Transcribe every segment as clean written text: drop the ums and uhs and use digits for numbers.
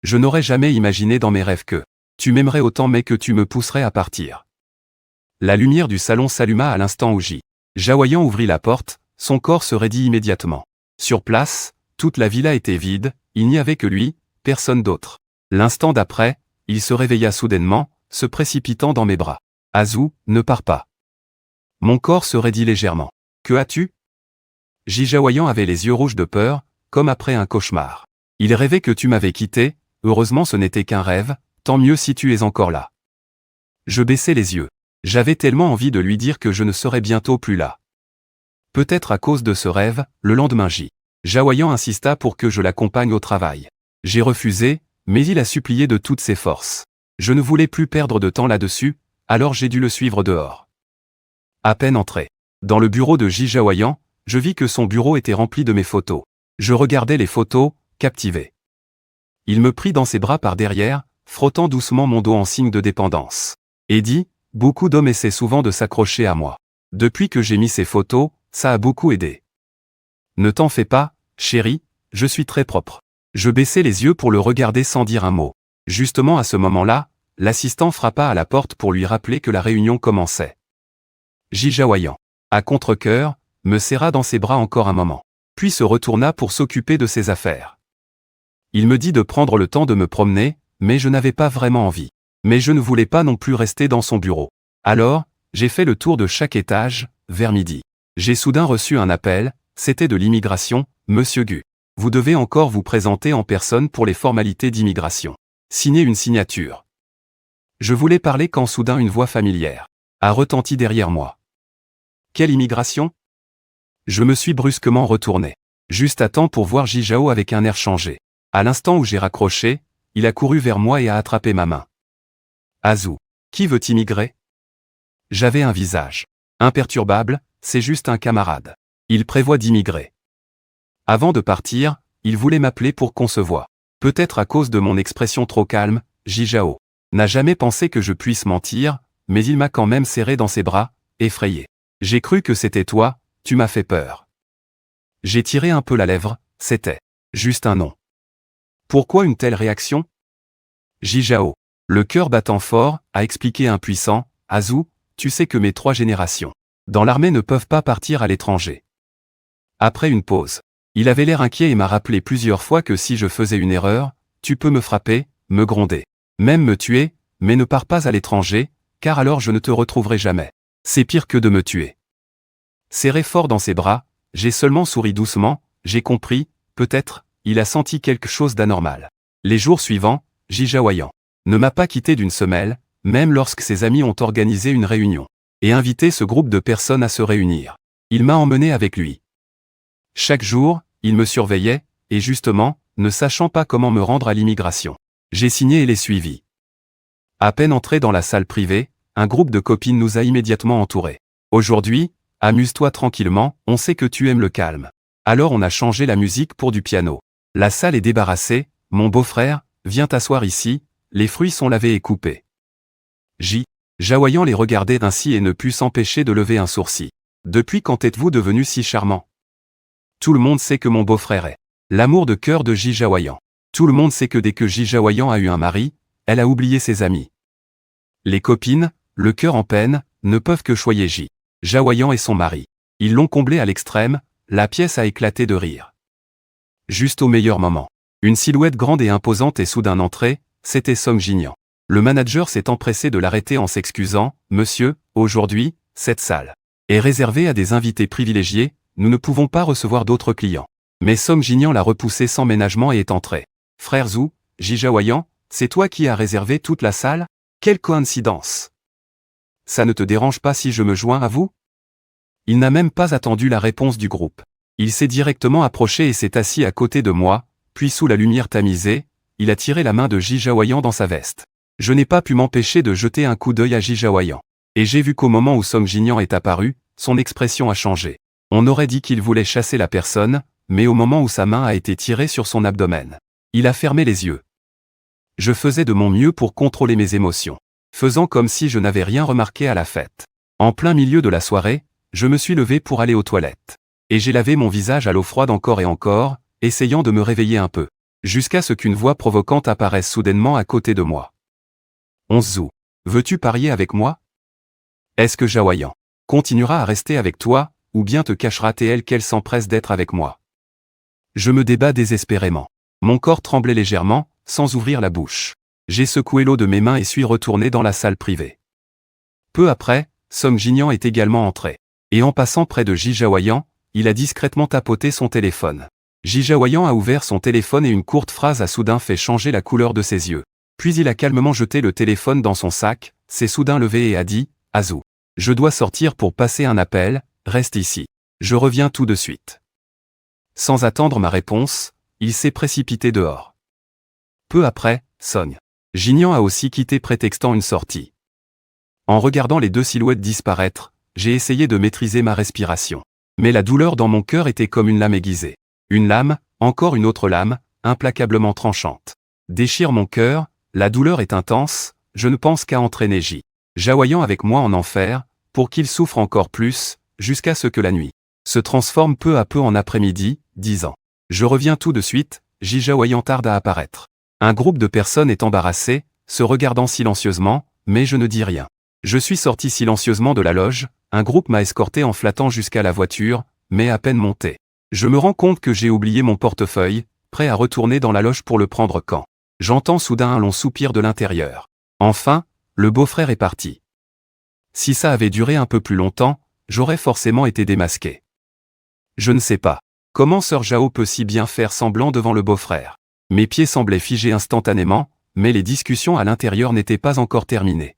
Je n'aurais jamais imaginé dans mes rêves que tu m'aimerais autant mais que tu me pousserais à partir. La lumière du salon s'alluma à l'instant où Jaoyan ouvrit la porte, son corps se raidit immédiatement. Sur place, toute la villa était vide, il n'y avait que lui, personne d'autre. L'instant d'après, il se réveilla soudainement, se précipitant dans mes bras. Azu, ne pars pas. Mon corps se raidit légèrement. Que as-tu? Jaoyan avait les yeux rouges de peur, comme après un cauchemar. Il rêvait que tu m'avais quitté, heureusement ce n'était qu'un rêve, tant mieux si tu es encore là. Je baissai les yeux. J'avais tellement envie de lui dire que je ne serais bientôt plus là. Peut-être à cause de ce rêve, le lendemain Jaoyan insista pour que je l'accompagne au travail. J'ai refusé, mais il a supplié de toutes ses forces. Je ne voulais plus perdre de temps là-dessus, alors j'ai dû le suivre dehors. À peine entré dans le bureau de Jaoyan, je vis que son bureau était rempli de mes photos. Je regardais les photos, captivé. Il me prit dans ses bras par derrière, frottant doucement mon dos en signe de dépendance. Et dit, beaucoup d'hommes essaient souvent de s'accrocher à moi. Depuis que j'ai mis ces photos, ça a beaucoup aidé. Ne t'en fais pas, chérie, je suis très propre. Je baissai les yeux pour le regarder sans dire un mot. Justement à ce moment-là, l'assistant frappa à la porte pour lui rappeler que la réunion commençait. Jaoyan, à contre-cœur, me serra dans ses bras encore un moment, puis se retourna pour s'occuper de ses affaires. Il me dit de prendre le temps de me promener, mais je n'avais pas vraiment envie. Mais je ne voulais pas non plus rester dans son bureau. Alors, j'ai fait le tour de chaque étage, vers midi. J'ai soudain reçu un appel, c'était de l'immigration, Monsieur Gu. Vous devez encore vous présenter en personne pour les formalités d'immigration. Signez une signature. Je voulais parler quand soudain une voix familière a retenti derrière moi. Quelle immigration? Je me suis brusquement retourné. Juste à temps pour voir Jao avec un air changé. À l'instant où j'ai raccroché, il a couru vers moi et a attrapé ma main. Azu, qui veut immigrer? J'avais un visage imperturbable, c'est juste un camarade. Il prévoit d'immigrer. Avant de partir, il voulait m'appeler pour qu'on se voie. Peut-être à cause de mon expression trop calme, Jao n'a jamais pensé que je puisse mentir, mais il m'a quand même serré dans ses bras, effrayé. J'ai cru que c'était toi, tu m'as fait peur. J'ai tiré un peu la lèvre, c'était juste un nom. Pourquoi une telle réaction? Jao, le cœur battant fort, a expliqué impuissant, Azu, tu sais que mes 3 générations dans l'armée ne peuvent pas partir à l'étranger. Après une pause, il avait l'air inquiet et m'a rappelé plusieurs fois que si je faisais une erreur, tu peux me frapper, me gronder, même me tuer, mais ne pars pas à l'étranger, car alors je ne te retrouverai jamais. C'est pire que de me tuer. Serré fort dans ses bras, j'ai seulement souri doucement, j'ai compris, peut-être, il a senti quelque chose d'anormal. Les jours suivants, Jaoyan ne m'a pas quitté d'une semelle, même lorsque ses amis ont organisé une réunion et invité ce groupe de personnes à se réunir. Il m'a emmené avec lui. Chaque jour, il me surveillait, et justement, ne sachant pas comment me rendre à l'immigration, j'ai signé et l'ai suivi. À peine entré dans la salle privée, un groupe de copines nous a immédiatement entourés. Aujourd'hui, amuse-toi tranquillement, on sait que tu aimes le calme. Alors on a changé la musique pour du piano. La salle est débarrassée, mon beau-frère, viens t'asseoir ici, les fruits sont lavés et coupés. Jaoyan les regardait ainsi et ne put s'empêcher de lever un sourcil. Depuis quand êtes-vous devenu si charmant? Tout le monde sait que mon beau-frère est l'amour de cœur de Jaoyan. Tout le monde sait que dès que Jaoyan a eu un mari, elle a oublié ses amis. Les copines, le cœur en peine, ne peuvent que choyer Jaoyan et son mari. Ils l'ont comblé à l'extrême, la pièce a éclaté de rire. Juste au meilleur moment, une silhouette grande et imposante est soudain entrée, c'était Song Jinyan. Le manager s'est empressé de l'arrêter en s'excusant, « Monsieur, aujourd'hui, cette salle est réservée à des invités privilégiés, nous ne pouvons pas recevoir d'autres clients. » Mais Song Jinyan l'a repoussé sans ménagement et est entré. « Frère Zhu, Jaoyan, c'est toi qui as réservé toute la salle? Quelle coïncidence! Ça ne te dérange pas si je me joins à vous? » Il n'a même pas attendu la réponse du groupe. Il s'est directement approché et s'est assis à côté de moi, puis sous la lumière tamisée, il a tiré la main de Jaoyan dans sa veste. Je n'ai pas pu m'empêcher de jeter un coup d'œil à Jaoyan. Et j'ai vu qu'au moment où Song Jinyan est apparu, son expression a changé. On aurait dit qu'il voulait chasser la personne, mais au moment où sa main a été tirée sur son abdomen, il a fermé les yeux. Je faisais de mon mieux pour contrôler mes émotions, faisant comme si je n'avais rien remarqué à la fête. En plein milieu de la soirée, je me suis levé pour aller aux toilettes. Et j'ai lavé mon visage à l'eau froide encore et encore, essayant de me réveiller un peu. Jusqu'à ce qu'une voix provocante apparaisse soudainement à côté de moi. 11 août. Veux-tu parier avec moi? Est-ce que Jaoyan continuera à rester avec toi, ou bien te cachera-t-elle qu'elle s'empresse d'être avec moi? Je me débats désespérément. Mon corps tremblait légèrement, sans ouvrir la bouche. J'ai secoué l'eau de mes mains et suis retourné dans la salle privée. Peu après, Song Jinyan est également entré. Et en passant près de Ji Jaoyan, il a discrètement tapoté son téléphone. Ji Jaoyan a ouvert son téléphone et une courte phrase a soudain fait changer la couleur de ses yeux. Puis il a calmement jeté le téléphone dans son sac, s'est soudain levé et a dit « Azou, je dois sortir pour passer un appel, reste ici. Je reviens tout de suite. » Sans attendre ma réponse, il s'est précipité dehors. Peu après, Song Jinyan a aussi quitté prétextant une sortie. En regardant les deux silhouettes disparaître, j'ai essayé de maîtriser ma respiration. Mais la douleur dans mon cœur était comme une lame aiguisée. Une lame, encore une autre lame, implacablement tranchante. Déchire mon cœur, la douleur est intense, je ne pense qu'à entraîner Ji Jaoyan avec moi en enfer, pour qu'il souffre encore plus, jusqu'à ce que la nuit se transforme peu à peu en après-midi, disant « Je reviens tout de suite », Ji Jaoyan tarde à apparaître. Un groupe de personnes est embarrassé, se regardant silencieusement, mais je ne dis rien. Je suis sorti silencieusement de la loge, un groupe m'a escorté en flattant jusqu'à la voiture, mais à peine monté. Je me rends compte que j'ai oublié mon portefeuille, prêt à retourner dans la loge pour le prendre quand j'entends soudain un long soupir de l'intérieur. Enfin, le beau-frère est parti. Si ça avait duré un peu plus longtemps, j'aurais forcément été démasqué. Je ne sais pas comment Sœur Jao peut si bien faire semblant devant le beau-frère. Mes pieds semblaient figés instantanément, mais les discussions à l'intérieur n'étaient pas encore terminées.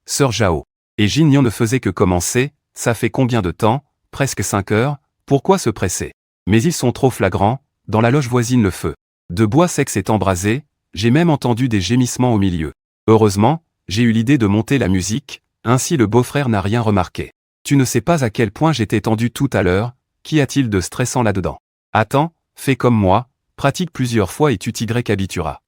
Sœur Jao et Jinyan ne faisaient que commencer, ça fait combien de temps? Presque 5 heures, pourquoi se presser? Mais ils sont trop flagrants, dans la loge voisine le feu de bois sec s'est embrasé, j'ai même entendu des gémissements au milieu. Heureusement, j'ai eu l'idée de monter la musique, ainsi le beau-frère n'a rien remarqué. Tu ne sais pas à quel point j'étais tendu tout à l'heure, qu'y a-t-il de stressant là-dedans? Attends, fais comme moi, pratique plusieurs fois et tu t'y habitueras.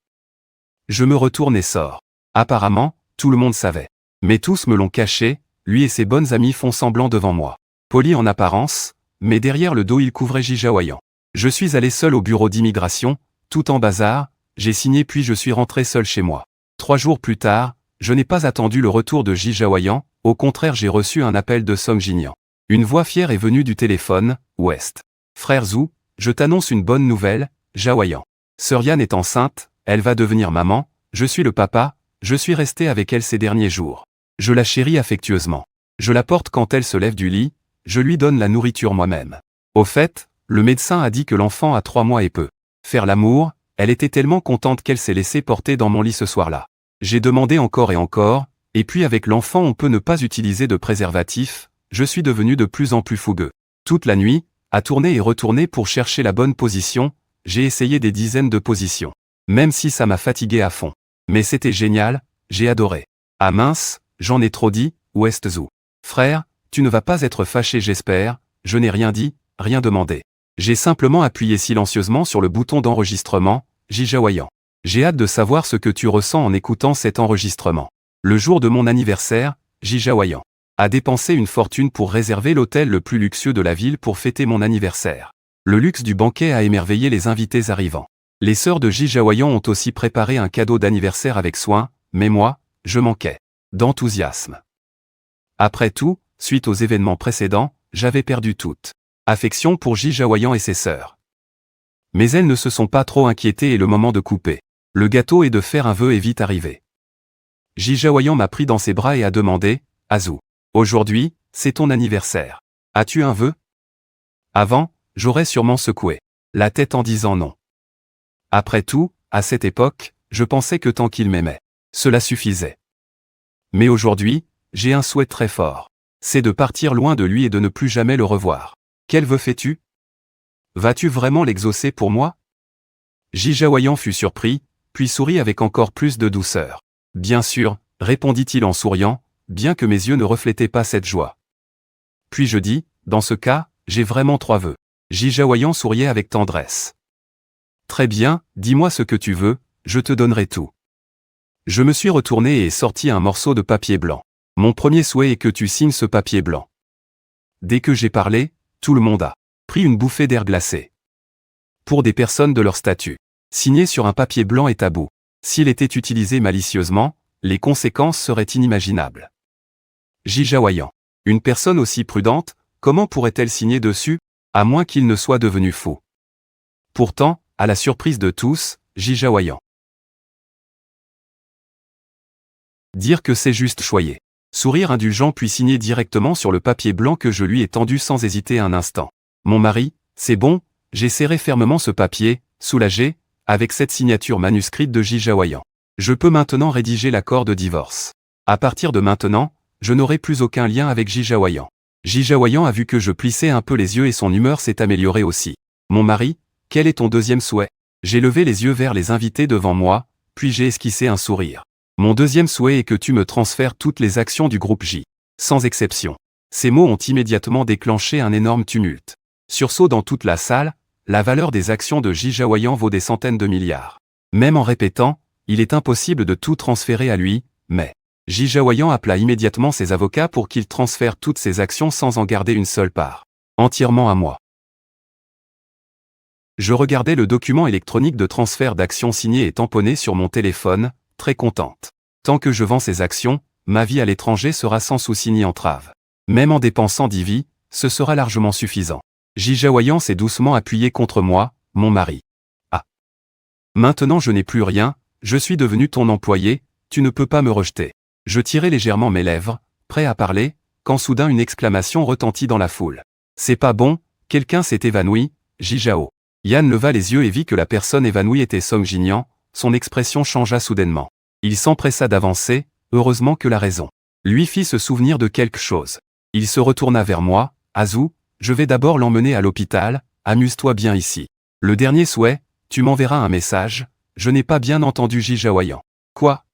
Je me retourne et sors. Apparemment, tout le monde savait. Mais tous me l'ont caché, lui et ses bonnes amies font semblant devant moi. Poli en apparence, mais derrière le dos il couvrait Ji Jaoyan. Je suis allé seul au bureau d'immigration, tout en bazar, j'ai signé puis je suis rentré seul chez moi. 3 jours plus tard, je n'ai pas attendu le retour de Ji Jaoyan, au contraire j'ai reçu un appel de Song Jinyan. Une voix fière est venue du téléphone, Ouest. Frère Zhu, je t'annonce une bonne nouvelle, Jaoyan. Sœur Yan est enceinte, elle va devenir maman, je suis le papa, je suis resté avec elle ces derniers jours. Je la chéris affectueusement. Je la porte quand elle se lève du lit, je lui donne la nourriture moi-même. Au fait, le médecin a dit que l'enfant a 3 mois et peut faire l'amour, elle était tellement contente qu'elle s'est laissée porter dans mon lit ce soir-là. J'ai demandé encore et encore, et puis avec l'enfant on peut ne pas utiliser de préservatif, je suis devenu de plus en plus fougueux. Toute la nuit, à tourner et retourner pour chercher la bonne position, j'ai essayé des dizaines de positions. Même si ça m'a fatigué à fond. Mais c'était génial, j'ai adoré. Ah mince, j'en ai trop dit, Ouest Zhu. Frère, tu ne vas pas être fâché j'espère, je n'ai rien dit, rien demandé. J'ai simplement appuyé silencieusement sur le bouton d'enregistrement, Ji Jaoyan. J'ai hâte de savoir ce que tu ressens en écoutant cet enregistrement. Le jour de mon anniversaire, Ji Jaoyan a dépensé une fortune pour réserver l'hôtel le plus luxueux de la ville pour fêter mon anniversaire. Le luxe du banquet a émerveillé les invités arrivants. Les sœurs de Ji Jaoyan ont aussi préparé un cadeau d'anniversaire avec soin, mais moi, je manquais d'enthousiasme. Après tout, suite aux événements précédents, j'avais perdu toute affection pour Ji Jaoyan et ses sœurs. Mais elles ne se sont pas trop inquiétées et le moment de couper le gâteau et de faire un vœu est vite arrivé. Ji Jaoyan m'a pris dans ses bras et a demandé « Azou, aujourd'hui, c'est ton anniversaire. As-tu un vœu ?» Avant, j'aurais sûrement secoué la tête en disant non. Après tout, à cette époque, je pensais que tant qu'il m'aimait, cela suffisait. Mais aujourd'hui, j'ai un souhait très fort. C'est de partir loin de lui et de ne plus jamais le revoir. Quel vœu fais-tu? Vas-tu vraiment l'exaucer pour moi? Ji Jaoyan fut surpris, puis sourit avec encore plus de douceur. Bien sûr, répondit-il en souriant, bien que mes yeux ne reflétaient pas cette joie. Puis je dis, dans ce cas, j'ai vraiment 3 vœux. Ji Jaoyan souriait avec tendresse. Très bien, dis-moi ce que tu veux, je te donnerai tout. Je me suis retourné et ai sorti un morceau de papier blanc. Mon premier souhait est que tu signes ce papier blanc. Dès que j'ai parlé, tout le monde a pris une bouffée d'air glacé. Pour des personnes de leur statut, Signer sur un papier blanc est tabou. S'il était utilisé malicieusement, les conséquences seraient inimaginables. Ji Jaoyan. Une personne aussi prudente, comment pourrait-elle signer dessus, à moins qu'il ne soit devenu fou? Pourtant, à la surprise de tous, Ji Jaoyan. Dire que c'est juste choyer. Sourire indulgent puis signer directement sur le papier blanc que je lui ai tendu sans hésiter un instant. Mon mari, c'est bon, j'ai serré fermement ce papier, soulagé, avec cette signature manuscrite de Ji Jaoyan. Je peux maintenant rédiger l'accord de divorce. À partir de maintenant, je n'aurai plus aucun lien avec Ji Jaoyan. Ji Jaoyan a vu que je plissais un peu les yeux et son humeur s'est améliorée aussi. Mon mari, quel est ton deuxième souhait? J'ai levé les yeux vers les invités devant moi, puis j'ai esquissé un sourire. Mon deuxième souhait est que tu me transfères toutes les actions du groupe J. Sans exception. Ces mots ont immédiatement déclenché un énorme tumulte. Sursaut dans toute la salle, la valeur des actions de Ji Jaoyan vaut des centaines de milliards. Même en répétant, il est impossible de tout transférer à lui, mais Ji Jaoyan appela immédiatement ses avocats pour qu'ils transfèrent toutes ses actions sans en garder une seule part. Entièrement à moi. Je regardais le document électronique de transfert d'actions signé et tamponné sur mon téléphone, très contente. Tant que je vends ces actions, ma vie à l'étranger sera sans souci ni entrave. Même en dépensant 10 vies, ce sera largement suffisant. Ji Jaoyan s'est doucement appuyé contre moi, mon mari. Ah. Maintenant je n'ai plus rien, je suis devenu ton employé, tu ne peux pas me rejeter. Je tirais légèrement mes lèvres, prêt à parler, quand soudain une exclamation retentit dans la foule. C'est pas bon, quelqu'un s'est évanoui, Ji Jao. Yan leva les yeux et vit que la personne évanouie était Song Jinyan, son expression changea soudainement. Il s'empressa d'avancer, heureusement que la raison lui fit se souvenir de quelque chose. Il se retourna vers moi, Azu, je vais d'abord l'emmener à l'hôpital, amuse-toi bien ici. Le dernier souhait, tu m'enverras un message, je n'ai pas bien entendu Ji Jaoyan. Quoi?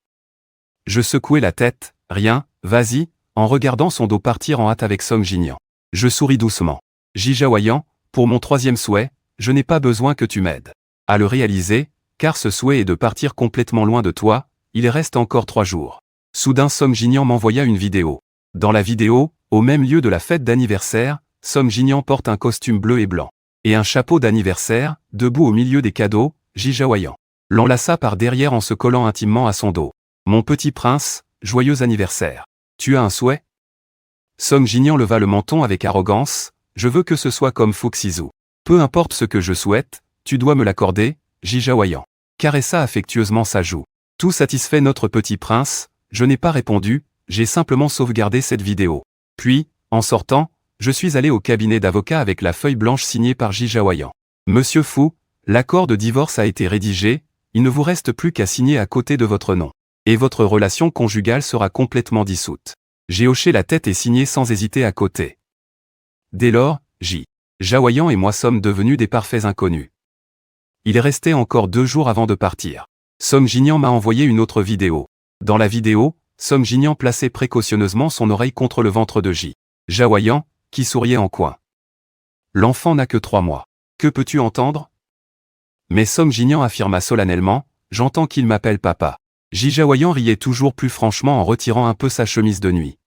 Je secouai la tête, rien, vas-y, en regardant son dos partir en hâte avec Song Jinyan. Je souris doucement. Ji Jaoyan, pour mon troisième souhait, je n'ai pas besoin que tu m'aides à le réaliser, car ce souhait est de partir complètement loin de toi, il reste encore 3 jours. Soudain Song Jinyan m'envoya une vidéo. Dans la vidéo, au même lieu de la fête d'anniversaire, Song Jinyan porte un costume bleu et blanc. Et un chapeau d'anniversaire, debout au milieu des cadeaux, Ji Jaoyan l'enlaça par derrière en se collant intimement à son dos. Mon petit prince, joyeux anniversaire. Tu as un souhait? Song Jinyan leva le menton avec arrogance, je veux que ce soit comme Fuxizu. Peu importe ce que je souhaite, tu dois me l'accorder, Ji Jaoyan caressa affectueusement sa joue. Tout satisfait notre petit prince, je n'ai pas répondu, j'ai simplement sauvegardé cette vidéo. Puis, en sortant, je suis allé au cabinet d'avocat avec la feuille blanche signée par Ji Jaoyan. Monsieur Fu, l'accord de divorce a été rédigé, il ne vous reste plus qu'à signer à côté de votre nom. Et votre relation conjugale sera complètement dissoute. J'ai hoché la tête et signé sans hésiter à côté. Dès lors, Ji Jaoyan et moi sommes devenus des parfaits inconnus. Il restait encore 2 jours avant de partir. Song Jinyan m'a envoyé une autre vidéo. Dans la vidéo, Song Jinyan plaçait précautionneusement son oreille contre le ventre de Ji Jaoyan, qui souriait en coin. L'enfant n'a que 3 mois. Que peux-tu entendre? Mais Song Jinyan affirma solennellement, j'entends qu'il m'appelle papa. Ji Jaoyan riait toujours plus franchement en retirant un peu sa chemise de nuit.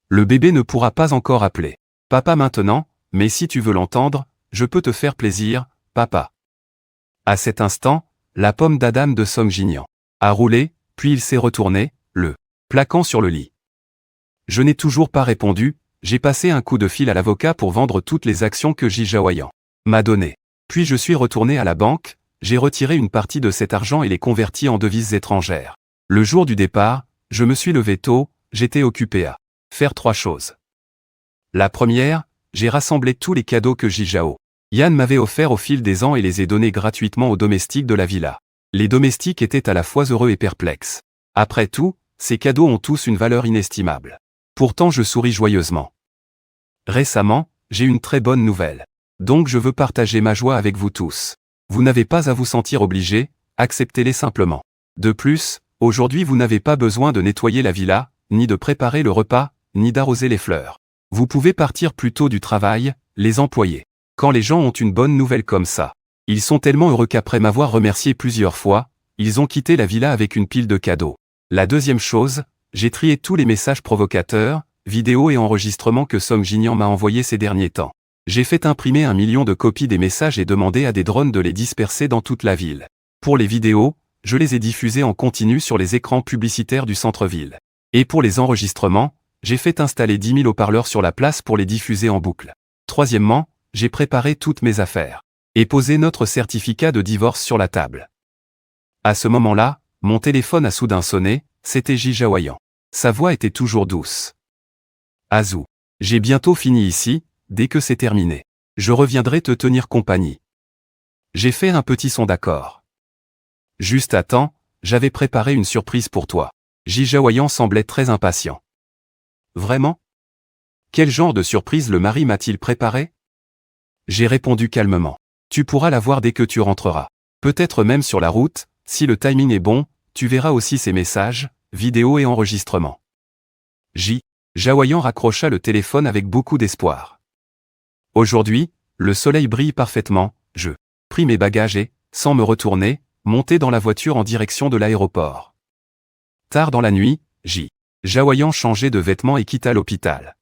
Le bébé ne pourra pas encore appeler papa maintenant, mais si tu veux l'entendre, je peux te faire plaisir, papa. À cet instant, la pomme d'Adam de Song Jinyan a roulé, puis il s'est retourné, le plaquant sur le lit. Je n'ai toujours pas répondu, j'ai passé un coup de fil à l'avocat pour vendre toutes les actions que Ji Jaoyan m'a données. Puis je suis retourné à la banque, j'ai retiré une partie de cet argent et les converti en devises étrangères. Le jour du départ, je me suis levé tôt, j'étais occupé à faire 3 choses. La première, j'ai rassemblé tous les cadeaux que Ji Jaoyan m'avait offerts au fil des ans et les ai donnés gratuitement aux domestiques de la villa. Les domestiques étaient à la fois heureux et perplexes. Après tout, ces cadeaux ont tous une valeur inestimable. Pourtant je souris joyeusement. Récemment, j'ai une très bonne nouvelle. Donc je veux partager ma joie avec vous tous. Vous n'avez pas à vous sentir obligé, acceptez-les simplement. De plus, aujourd'hui vous n'avez pas besoin de nettoyer la villa, ni de préparer le repas, ni d'arroser les fleurs. Vous pouvez partir plus tôt du travail, les employés. Quand les gens ont une bonne nouvelle comme ça, ils sont tellement heureux qu'après m'avoir remercié plusieurs fois, ils ont quitté la villa avec une pile de cadeaux. La deuxième chose, j'ai trié tous les messages provocateurs, vidéos et enregistrements que Song Jinyan m'a envoyés ces derniers temps. J'ai fait imprimer 1 million de copies des messages et demandé à des drones de les disperser dans toute la ville. Pour les vidéos, je les ai diffusées en continu sur les écrans publicitaires du centre-ville. Et pour les enregistrements, j'ai fait installer 10 000 haut-parleurs sur la place pour les diffuser en boucle. Troisièmement, j'ai préparé toutes mes affaires. Et posé notre certificat de divorce sur la table. À ce moment-là, mon téléphone a soudain sonné, c'était Jijaoyan. Sa voix était toujours douce. Azou. J'ai bientôt fini ici, dès que c'est terminé. Je reviendrai te tenir compagnie. J'ai fait un petit son d'accord. Juste à temps, j'avais préparé une surprise pour toi. Jijaoyan semblait très impatient. Vraiment? Quel genre de surprise le mari m'a-t-il préparé? J'ai répondu calmement. Tu pourras la voir dès que tu rentreras. Peut-être même sur la route, si le timing est bon, tu verras aussi ses messages, vidéos et enregistrements. Jijaoyan raccrocha le téléphone avec beaucoup d'espoir. Aujourd'hui, le soleil brille parfaitement, je pris mes bagages et, sans me retourner, montai dans la voiture en direction de l'aéroport. Tard dans la nuit, Jijaoyan changeait de vêtements et quitta l'hôpital.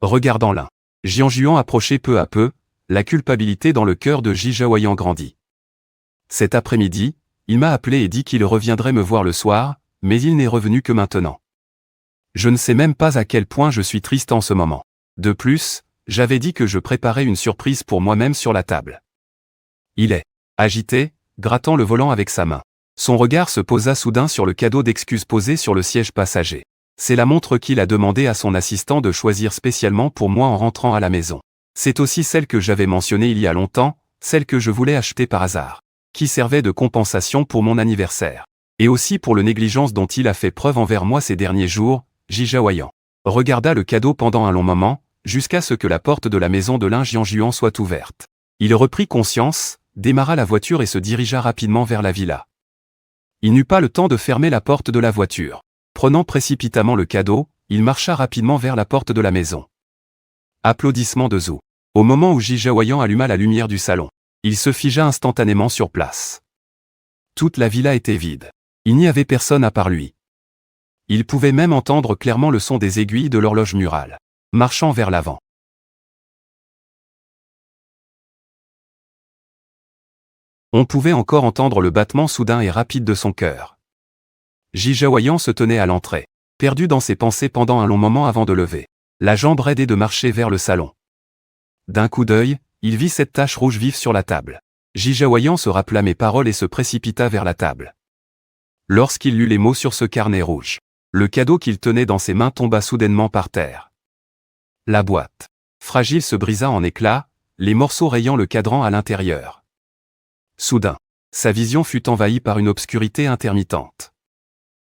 Regardant l'un, Jianjuan approchait peu à peu, la culpabilité dans le cœur de Jijaoyan grandit. Cet après-midi, il m'a appelé et dit qu'il reviendrait me voir le soir, mais il n'est revenu que maintenant. Je ne sais même pas à quel point je suis triste en ce moment. De plus, j'avais dit que je préparais une surprise pour moi-même sur la table. Il est agité, grattant le volant avec sa main. Son regard se posa soudain sur le cadeau d'excuses posé sur le siège passager. C'est la montre qu'il a demandé à son assistant de choisir spécialement pour moi en rentrant à la maison. C'est aussi celle que j'avais mentionnée il y a longtemps, celle que je voulais acheter par hasard, qui servait de compensation pour mon anniversaire. Et aussi pour le négligence dont il a fait preuve envers moi ces derniers jours. Jijaoyan regarda le cadeau pendant un long moment, jusqu'à ce que la porte de la maison de Lin Jianjuan soit ouverte. Il reprit conscience, démarra la voiture et se dirigea rapidement vers la villa. Il n'eut pas le temps de fermer la porte de la voiture. Prenant précipitamment le cadeau, il marcha rapidement vers la porte de la maison. Applaudissements de Zhou. Au moment où Jijaoyan alluma la lumière du salon, il se figea instantanément sur place. Toute la villa était vide. Il n'y avait personne à part lui. Il pouvait même entendre clairement le son des aiguilles de l'horloge murale, marchant vers l'avant. On pouvait encore entendre le battement soudain et rapide de son cœur. Jijaoyan se tenait à l'entrée, perdu dans ses pensées pendant un long moment avant de lever la jambe raide et de marcher vers le salon. D'un coup d'œil, il vit cette tache rouge vive sur la table. Jijaoyan se rappela mes paroles et se précipita vers la table. Lorsqu'il lut les mots sur ce carnet rouge, le cadeau qu'il tenait dans ses mains tomba soudainement par terre. La boîte fragile se brisa en éclats, les morceaux rayant le cadran à l'intérieur. Soudain, sa vision fut envahie par une obscurité intermittente.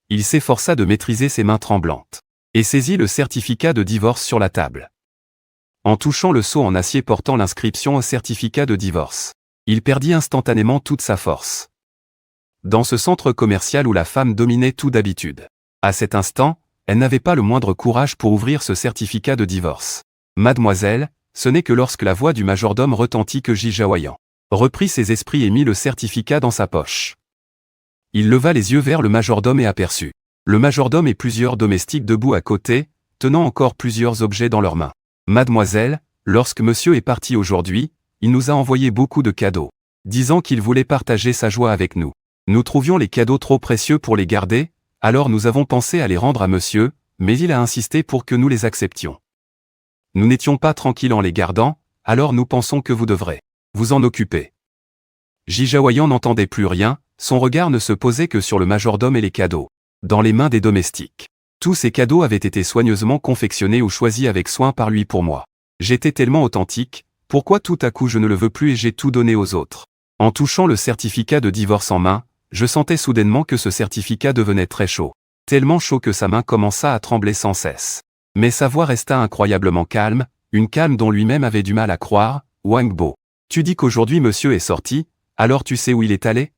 Il s'efforça de maîtriser ses mains tremblantes, et saisit le certificat de divorce sur la table. En touchant le sceau en acier portant l'inscription au certificat de divorce, il perdit instantanément toute sa force. Dans ce centre commercial où la femme dominait tout d'habitude, à cet instant, elle n'avait pas le moindre courage pour ouvrir ce certificat de divorce. Mademoiselle, ce n'est que lorsque la voix du majordome retentit que Jijaoyan reprit ses esprits et mit le certificat dans sa poche. Il leva les yeux vers le majordome et aperçut le majordome et plusieurs domestiques debout à côté, tenant encore plusieurs objets dans leurs mains. Mademoiselle, lorsque monsieur est parti aujourd'hui, il nous a envoyé beaucoup de cadeaux, disant qu'il voulait partager sa joie avec nous. Nous trouvions les cadeaux trop précieux pour les garder, alors nous avons pensé à les rendre à monsieur, mais il a insisté pour que nous les acceptions. Nous n'étions pas tranquilles en les gardant, alors nous pensons que vous devrez vous en occuper. Jijaoyan n'entendait plus rien, son regard ne se posait que sur le majordome et les cadeaux, dans les mains des domestiques. Tous ces cadeaux avaient été soigneusement confectionnés ou choisis avec soin par lui pour moi. J'étais tellement authentique, pourquoi tout à coup je ne le veux plus et j'ai tout donné aux autres? En touchant le certificat de divorce en main, je sentais soudainement que ce certificat devenait très chaud. Tellement chaud que sa main commença à trembler sans cesse. Mais sa voix resta incroyablement calme, une calme dont lui-même avait du mal à croire. Wang Bo, tu dis qu'aujourd'hui monsieur est sorti, alors tu sais où il est allé?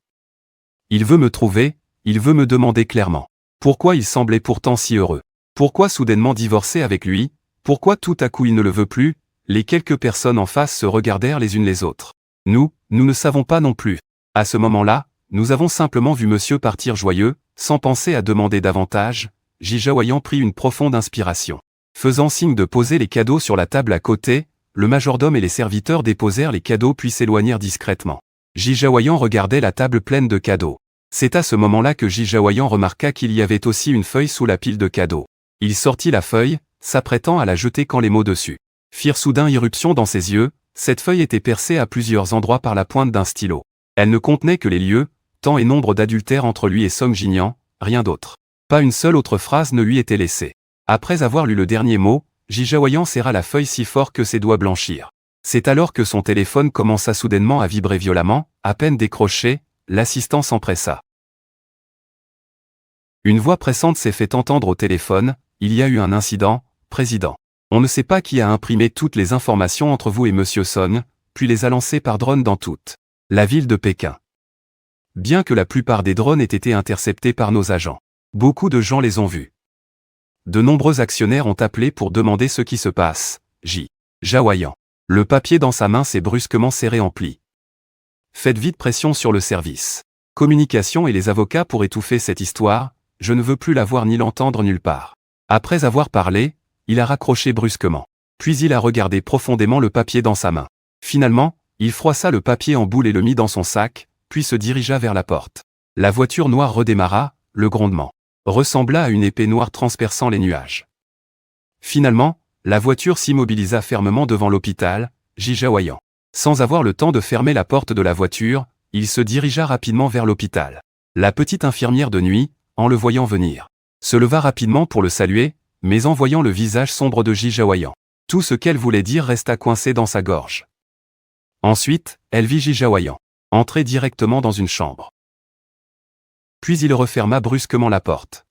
Il veut me trouver, il veut me demander clairement. Pourquoi il semblait pourtant si heureux? Pourquoi soudainement divorcer avec lui? Pourquoi tout à coup il ne le veut plus? Les quelques personnes en face se regardèrent les unes les autres. Nous ne savons pas non plus. À ce moment-là, nous avons simplement vu monsieur partir joyeux, sans penser à demander davantage. Jijaoyan prit une profonde inspiration. Faisant signe de poser les cadeaux sur la table à côté, le majordome et les serviteurs déposèrent les cadeaux puis s'éloignèrent discrètement. Jijaoyan regardait la table pleine de cadeaux. C'est à ce moment-là que Jijaoyan remarqua qu'il y avait aussi une feuille sous la pile de cadeaux. Il sortit la feuille, s'apprêtant à la jeter quand les mots dessus firent soudain irruption dans ses yeux. Cette feuille était percée à plusieurs endroits par la pointe d'un stylo. Elle ne contenait que les lieux, temps et nombre d'adultère entre lui et Song Jinyan, rien d'autre. Pas une seule autre phrase ne lui était laissée. Après avoir lu le dernier mot, Jijaoyan serra la feuille si fort que ses doigts blanchirent. C'est alors que son téléphone commença soudainement à vibrer violemment, à peine décroché, l'assistant s'empressa. Une voix pressante s'est fait entendre au téléphone. Il y a eu un incident, président. On ne sait pas qui a imprimé toutes les informations entre vous et Monsieur Song, puis les a lancées par drone dans toute la ville de Pékin. Bien que la plupart des drones aient été interceptés par nos agents, beaucoup de gens les ont vus. De nombreux actionnaires ont appelé pour demander ce qui se passe. Jijaoyan. Le papier dans sa main s'est brusquement serré en plis. Faites vite pression sur le service communication et les avocats pour étouffer cette histoire. Je ne veux plus la voir ni l'entendre nulle part. Après avoir parlé, il a raccroché brusquement. Puis il a regardé profondément le papier dans sa main. Finalement, il froissa le papier en boule et le mit dans son sac, puis se dirigea vers la porte. La voiture noire redémarra, le grondement ressembla à une épée noire transperçant les nuages. Finalement, la voiture s'immobilisa fermement devant l'hôpital, Jijaoyan. Sans avoir le temps de fermer la porte de la voiture, il se dirigea rapidement vers l'hôpital. La petite infirmière de nuit, en le voyant venir, se leva rapidement pour le saluer, mais en voyant le visage sombre de Jijaoyan, tout ce qu'elle voulait dire resta coincé dans sa gorge. Ensuite, elle vit Jijaoyan entrer directement dans une chambre. Puis il referma brusquement la porte.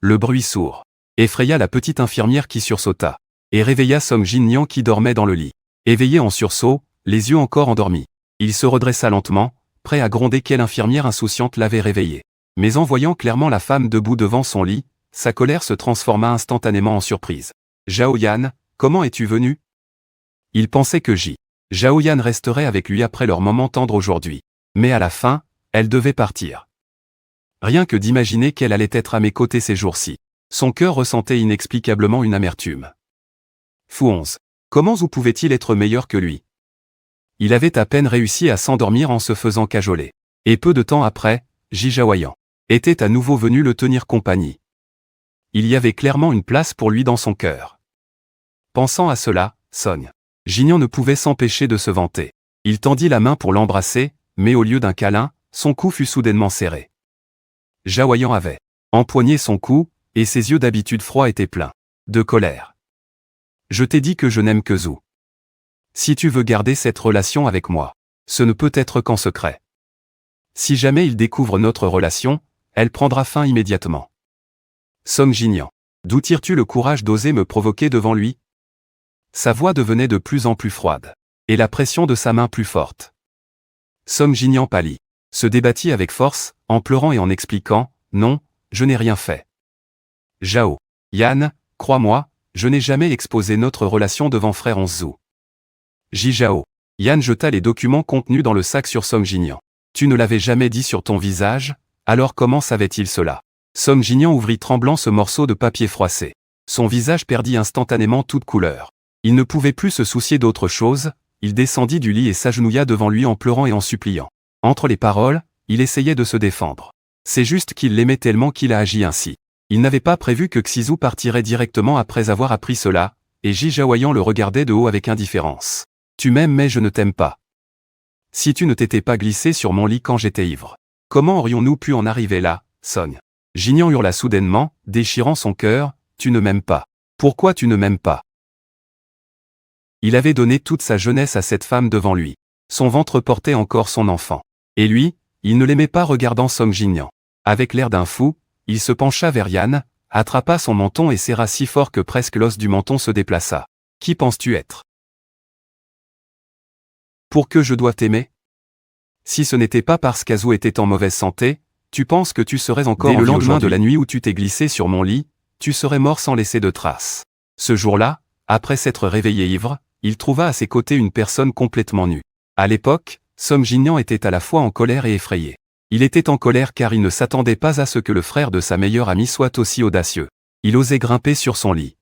Le bruit sourd effraya la petite infirmière qui sursauta, et réveilla Song Jinyan qui dormait dans le lit. Éveillé en sursaut, les yeux encore endormis, il se redressa lentement, prêt à gronder quelle infirmière insouciante l'avait réveillé. Mais en voyant clairement la femme debout devant son lit, sa colère se transforma instantanément en surprise. « Jiaoyan, comment es-tu venu ?» Il pensait que Jiaoyan resterait avec lui après leur moment tendre aujourd'hui. Mais à la fin, elle devait partir. Rien que d'imaginer qu'elle allait être à mes côtés ces jours-ci. Son cœur ressentait inexplicablement une amertume. Fou 11. Comment Zhu pouvait-il être meilleur que lui? Il avait à peine réussi à s'endormir en se faisant cajoler. Et peu de temps après, Jijaoyan était à nouveau venu le tenir compagnie. Il y avait clairement une place pour lui dans son cœur. Pensant à cela, Song Jinyan ne pouvait s'empêcher de se vanter. Il tendit la main pour l'embrasser, mais au lieu d'un câlin, son cou fut soudainement serré. Jiaoyan avait empoigné son cou, et ses yeux d'habitude froids étaient pleins de colère. Je t'ai dit que je n'aime que Zhu. Si tu veux garder cette relation avec moi, ce ne peut être qu'en secret. Si jamais il découvre notre relation, elle prendra fin immédiatement. Song Jinyan. D'où tires-tu le courage d'oser me provoquer devant lui? Sa voix devenait de plus en plus froide, et la pression de sa main plus forte. Song Jinyan pâlit, se débattit avec force, en pleurant et en expliquant, « Non, je n'ai rien fait. Jiaoyan, crois-moi, je n'ai jamais exposé notre relation devant frère Zhu. » Jiaoyan jeta les documents contenus dans le sac sur Song Jinyan. Tu ne l'avais jamais dit sur ton visage, alors comment savait-il cela? Song Jinyan ouvrit tremblant ce morceau de papier froissé. Son visage perdit instantanément toute couleur. Il ne pouvait plus se soucier d'autre chose, il descendit du lit et s'agenouilla devant lui en pleurant et en suppliant. Entre les paroles, il essayait de se défendre. C'est juste qu'il l'aimait tellement qu'il a agi ainsi. Il n'avait pas prévu que Xizu partirait directement après avoir appris cela, et Jijaoyan le regardait de haut avec indifférence. Tu m'aimes mais je ne t'aime pas. Si tu ne t'étais pas glissé sur mon lit quand j'étais ivre, comment aurions-nous pu en arriver là, Song Jinyan hurla soudainement, déchirant son cœur, tu ne m'aimes pas. Pourquoi tu ne m'aimes pas? Il avait donné toute sa jeunesse à cette femme devant lui. Son ventre portait encore son enfant. Et lui, il ne l'aimait pas regardant Song Jinyan. Avec l'air d'un fou, il se pencha vers Yan, attrapa son menton et serra si fort que presque l'os du menton se déplaça. Qui penses-tu être? Pour que je doive t'aimer? Si ce n'était pas parce qu'Azou était en mauvaise santé, tu penses que tu serais encore le lendemain de la nuit où tu t'es glissé sur mon lit, tu serais mort sans laisser de traces. Ce jour-là, après s'être réveillé ivre, il trouva à ses côtés une personne complètement nue. À l'époque, Song Jinyan était à la fois en colère et effrayé. Il était en colère car il ne s'attendait pas à ce que le frère de sa meilleure amie soit aussi audacieux. Il osait grimper sur son lit.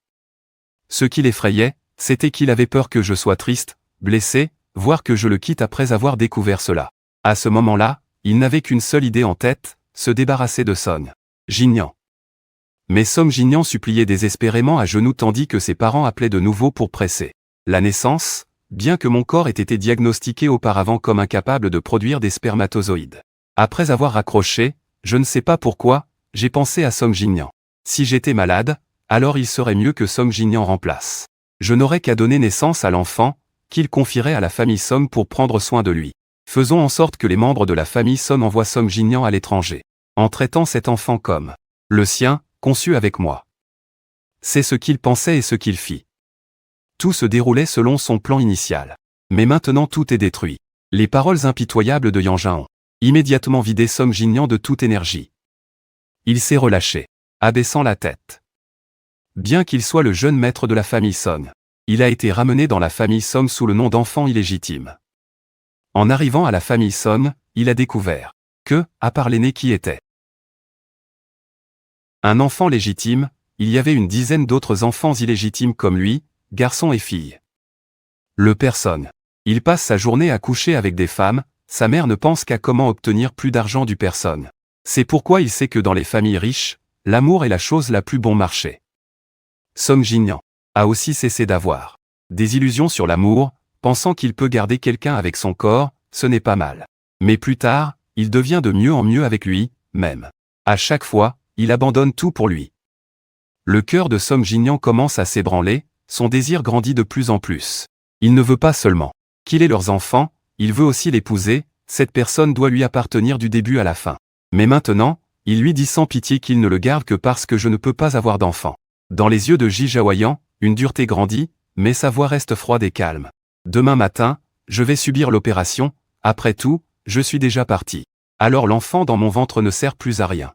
Ce qui l'effrayait, c'était qu'il avait peur que je sois triste, blessé, voire que je le quitte après avoir découvert cela. À ce moment-là, il n'avait qu'une seule idée en tête, se débarrasser de Song Jinyan. Mais Song Jinyan suppliait désespérément à genoux tandis que ses parents appelaient de nouveau pour presser la naissance, bien que mon corps ait été diagnostiqué auparavant comme incapable de produire des spermatozoïdes. Après avoir raccroché, je ne sais pas pourquoi, j'ai pensé à Song Jinyan. Si j'étais malade, alors il serait mieux que Song Jinyan remplace. Je n'aurais qu'à donner naissance à l'enfant, qu'il confierait à la famille Song pour prendre soin de lui. Faisons en sorte que les membres de la famille Song envoient Song Jinyan à l'étranger, en traitant cet enfant comme le sien, conçu avec moi. C'est ce qu'il pensait et ce qu'il fit. Tout se déroulait selon son plan initial. Mais maintenant tout est détruit. Les paroles impitoyables de Yang Jin ont immédiatement vidé Song Jinyan de toute énergie. Il s'est relâché, abaissant la tête. Bien qu'il soit le jeune maître de la famille Song, il a été ramené dans la famille Song sous le nom d'enfant illégitime. En arrivant à la famille Song, il a découvert que, à part l'aîné qui était un enfant légitime, il y avait une dizaine d'autres enfants illégitimes comme lui, garçons et filles. Le père Song. Il passe sa journée à coucher avec des femmes, sa mère ne pense qu'à comment obtenir plus d'argent du père Song. C'est pourquoi il sait que dans les familles riches, l'amour est la chose la plus bon marché. Song Jinyan a aussi cessé d'avoir des illusions sur l'amour, pensant qu'il peut garder quelqu'un avec son corps, ce n'est pas mal. Mais plus tard, il devient de mieux en mieux avec lui, même. À chaque fois, il abandonne tout pour lui. Le cœur de Song Jinyan commence à s'ébranler, son désir grandit de plus en plus. Il ne veut pas seulement qu'il ait leurs enfants, il veut aussi l'épouser, cette personne doit lui appartenir du début à la fin. Mais maintenant, il lui dit sans pitié qu'il ne le garde que parce que je ne peux pas avoir d'enfant. Dans les yeux de Ji Jaoyan, une dureté grandit, mais sa voix reste froide et calme. Demain matin, je vais subir l'opération, après tout, je suis déjà parti. Alors l'enfant dans mon ventre ne sert plus à rien.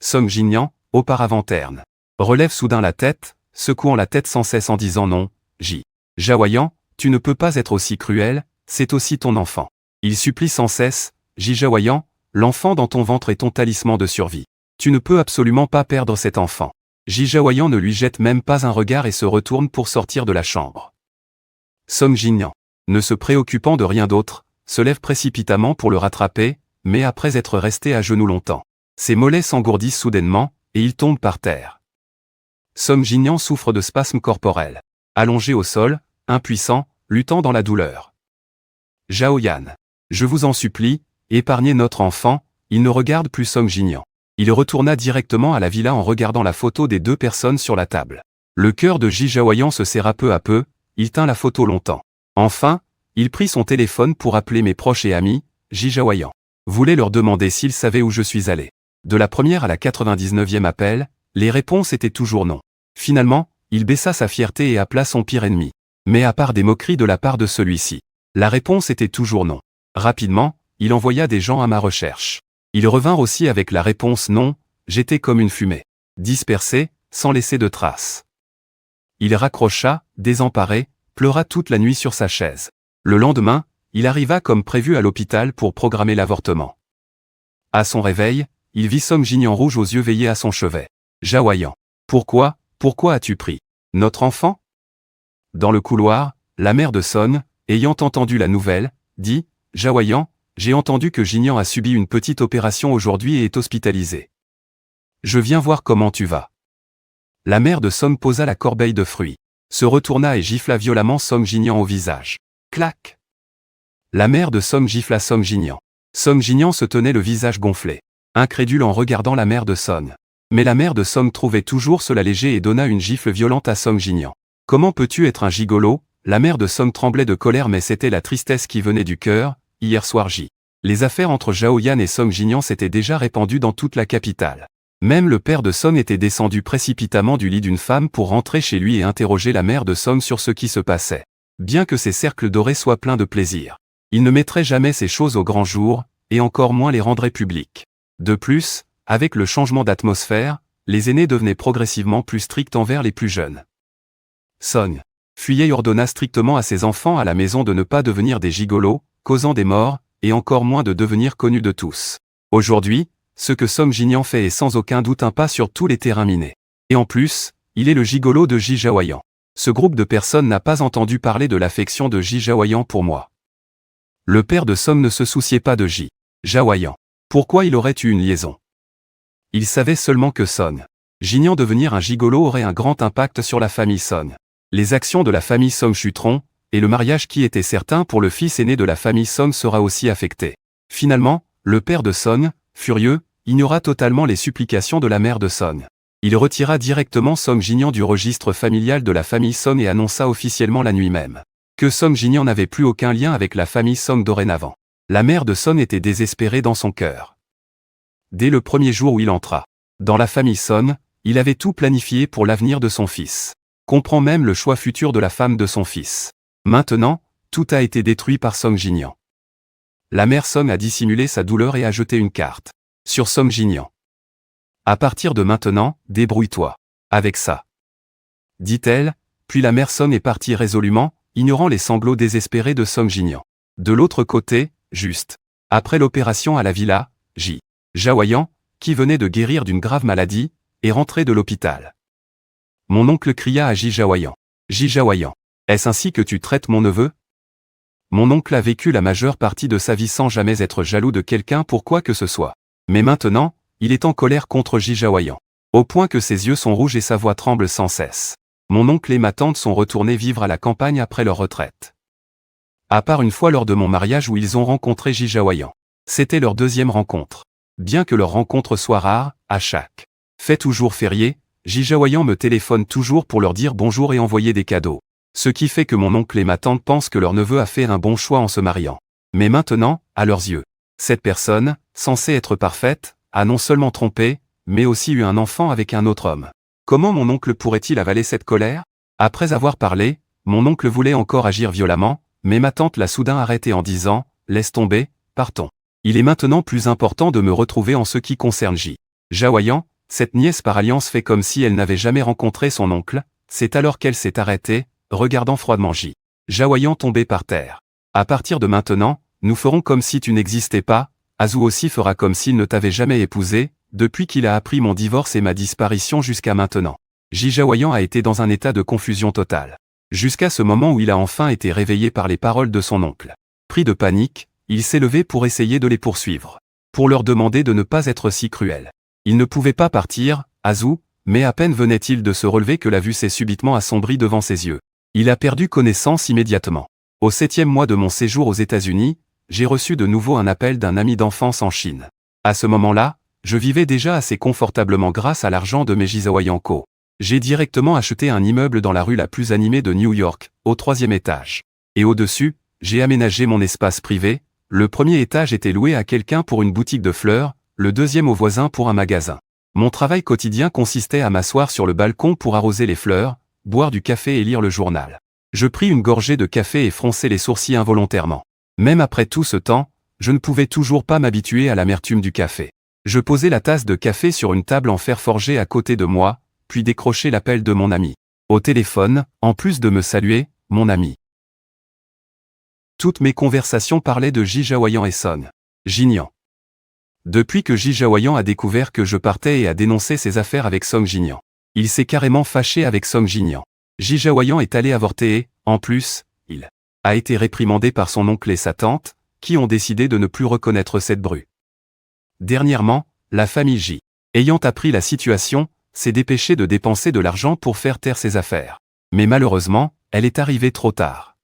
Song Jinyan, auparavant terne, relève soudain la tête, secouant la tête sans cesse en disant non, Ji Jaoyan, tu ne peux pas être aussi cruel, c'est aussi ton enfant. Il supplie sans cesse, Ji Jaoyan, l'enfant dans ton ventre est ton talisman de survie. Tu ne peux absolument pas perdre cet enfant. Ji Jaoyan ne lui jette même pas un regard et se retourne pour sortir de la chambre. Song Jinyan, ne se préoccupant de rien d'autre, se lève précipitamment pour le rattraper, mais après être resté à genoux longtemps, ses mollets s'engourdissent soudainement, et il tombe par terre. Song Jinyan souffre de spasmes corporels. Allongé au sol, impuissant, luttant dans la douleur. Jaoyan. Je vous en supplie, épargnez notre enfant, il ne regarde plus Song Jinyan. Il retourna directement à la villa en regardant la photo des deux personnes sur la table. Le cœur de Ji Jaoyan se serra peu à peu, il tint la photo longtemps. Enfin, il prit son téléphone pour appeler mes proches et amis, Ji Jaoyan voulait leur demander s'ils savaient où je suis allé. De la première à la 99e appel, les réponses étaient toujours non. Finalement, il baissa sa fierté et appela son pire ennemi. Mais à part des moqueries de la part de celui-ci, la réponse était toujours non. Rapidement, il envoya des gens à ma recherche. Ils revinrent aussi avec la réponse non, j'étais comme une fumée, dispersée, sans laisser de traces. Il raccrocha, désemparé, pleura toute la nuit sur sa chaise. Le lendemain, il arriva comme prévu à l'hôpital pour programmer l'avortement. À son réveil, il vit Song Jinyan rouge aux yeux veillé à son chevet. Jaoyan. Pourquoi as-tu pris notre enfant? Dans le couloir, la mère de Song, ayant entendu la nouvelle, dit, Jaoyan, j'ai entendu que Jinyan a subi une petite opération aujourd'hui et est hospitalisé. Je viens voir comment tu vas. La mère de Song posa la corbeille de fruits, se retourna et gifla violemment Song Jinyan au visage. Clac! La mère de Song gifla Song Jinyan. Song Jinyan se tenait le visage gonflé, incrédule en regardant la mère de Song. Mais la mère de Song trouvait toujours cela léger et donna une gifle violente à Song Jinyan. Comment peux-tu être un gigolo? La mère de Song tremblait de colère mais c'était la tristesse qui venait du cœur. Hier soir les affaires entre Jaoyan et Song Jinyan s'étaient déjà répandues dans toute la capitale. Même le père de Song était descendu précipitamment du lit d'une femme pour rentrer chez lui et interroger la mère de Song sur ce qui se passait. Bien que ces cercles dorés soient pleins de plaisir, il ne mettrait jamais ces choses au grand jour, et encore moins les rendrait publiques. De plus, avec le changement d'atmosphère, les aînés devenaient progressivement plus stricts envers les plus jeunes. Song fuyait et ordonna strictement à ses enfants à la maison de ne pas devenir des gigolos, causant des morts, et encore moins de devenir connus de tous. Aujourd'hui, ce que Song Jinyan fait est sans aucun doute un pas sur tous les terrains minés. Et en plus, il est le gigolo de Ji Jaoyan. Ce groupe de personnes n'a pas entendu parler de l'affection de Ji Jaoyan pour moi. Le père de Song ne se souciait pas de Ji Jaoyan. Pourquoi il aurait eu une liaison? Il savait seulement que Song Jinyan devenir un gigolo aurait un grand impact sur la famille Song. Les actions de la famille Song chuteront, et le mariage qui était certain pour le fils aîné de la famille Song sera aussi affecté. Finalement, le père de Song, furieux, ignora totalement les supplications de la mère de Song. Il retira directement Song Jinyan du registre familial de la famille Song et annonça officiellement la nuit même que Song Jinyan n'avait plus aucun lien avec la famille Song dorénavant. La mère de Song était désespérée dans son cœur. Dès le premier jour où il entra dans la famille Song, il avait tout planifié pour l'avenir de son fils. Comprend même le choix futur de la femme de son fils. Maintenant, tout a été détruit par Song Jinyan. La mère Song a dissimulé sa douleur et a jeté une carte sur Song Jinyan. À partir de maintenant, débrouille-toi avec ça, dit-elle, puis la mère Song est partie résolument, ignorant les sanglots désespérés de Song Jinyan. De l'autre côté, juste après l'opération à la villa, Ji Jaoyan, qui venait de guérir d'une grave maladie, est rentré de l'hôpital. Mon oncle cria à Ji Jaoyan. Ji Jaoyan, est-ce ainsi que tu traites mon neveu? Mon oncle a vécu la majeure partie de sa vie sans jamais être jaloux de quelqu'un pour quoi que ce soit. Mais maintenant, il est en colère contre Ji Jaoyan, au point que ses yeux sont rouges et sa voix tremble sans cesse. Mon oncle et ma tante sont retournés vivre à la campagne après leur retraite. À part une fois lors de mon mariage où ils ont rencontré Ji Jaoyan. C'était leur deuxième rencontre. Bien que leur rencontre soit rare, à chaque fête ou jour férié, Ji Jaoyan me téléphone toujours pour leur dire bonjour et envoyer des cadeaux. Ce qui fait que mon oncle et ma tante pensent que leur neveu a fait un bon choix en se mariant. Mais maintenant, à leurs yeux, cette personne, censée être parfaite, a non seulement trompé, mais aussi eu un enfant avec un autre homme. Comment mon oncle pourrait-il avaler cette colère? Après avoir parlé, mon oncle voulait encore agir violemment, mais ma tante l'a soudain arrêté en disant « Laisse tomber, partons. Il est maintenant plus important de me retrouver en ce qui concerne Ji Jaoyan. » Cette nièce par alliance fait comme si elle n'avait jamais rencontré son oncle, c'est alors qu'elle s'est arrêtée, regardant froidement Ji Jaoyan tomber par terre. À partir de maintenant, nous ferons comme si tu n'existais pas, Azu aussi fera comme s'il ne t'avait jamais épousé, depuis qu'il a appris mon divorce et ma disparition jusqu'à maintenant. Ji Jaoyan a été dans un état de confusion totale. Jusqu'à ce moment où il a enfin été réveillé par les paroles de son oncle. Pris de panique, il s'est levé pour essayer de les poursuivre. Pour leur demander de ne pas être si cruels. Il ne pouvait pas partir, Azu, mais à peine venait-il de se relever que la vue s'est subitement assombrie devant ses yeux. Il a perdu connaissance immédiatement. Au 7e mois de mon séjour aux États-Unis, j'ai reçu de nouveau un appel d'un ami d'enfance en Chine. À ce moment-là, je vivais déjà assez confortablement grâce à l'argent de mes Jizawayanko. J'ai directement acheté un immeuble dans la rue la plus animée de New York, au 3e étage. Et au-dessus, j'ai aménagé mon espace privé. Le premier étage était loué à quelqu'un pour une boutique de fleurs, le deuxième au voisin pour un magasin. Mon travail quotidien consistait à m'asseoir sur le balcon pour arroser les fleurs, boire du café et lire le journal. Je pris une gorgée de café et fronçai les sourcils involontairement. Même après tout ce temps, je ne pouvais toujours pas m'habituer à l'amertume du café. Je posai la tasse de café sur une table en fer forgé à côté de moi, puis décrochai l'appel de mon ami. Au téléphone, en plus de me saluer, mon ami. Toutes mes conversations parlaient de Ji Jaoyan et Song Jinyan. Depuis que Ji Jaoyan a découvert que je partais et a dénoncé ses affaires avec Song Jinyan, il s'est carrément fâché avec Song Jinyan. Ji Jaoyan est allé avorter et, en plus, il a été réprimandé par son oncle et sa tante, qui ont décidé de ne plus reconnaître cette bru. Dernièrement, la famille Ji, ayant appris la situation, s'est dépêchée de dépenser de l'argent pour faire taire ses affaires. Mais malheureusement, elle est arrivée trop tard.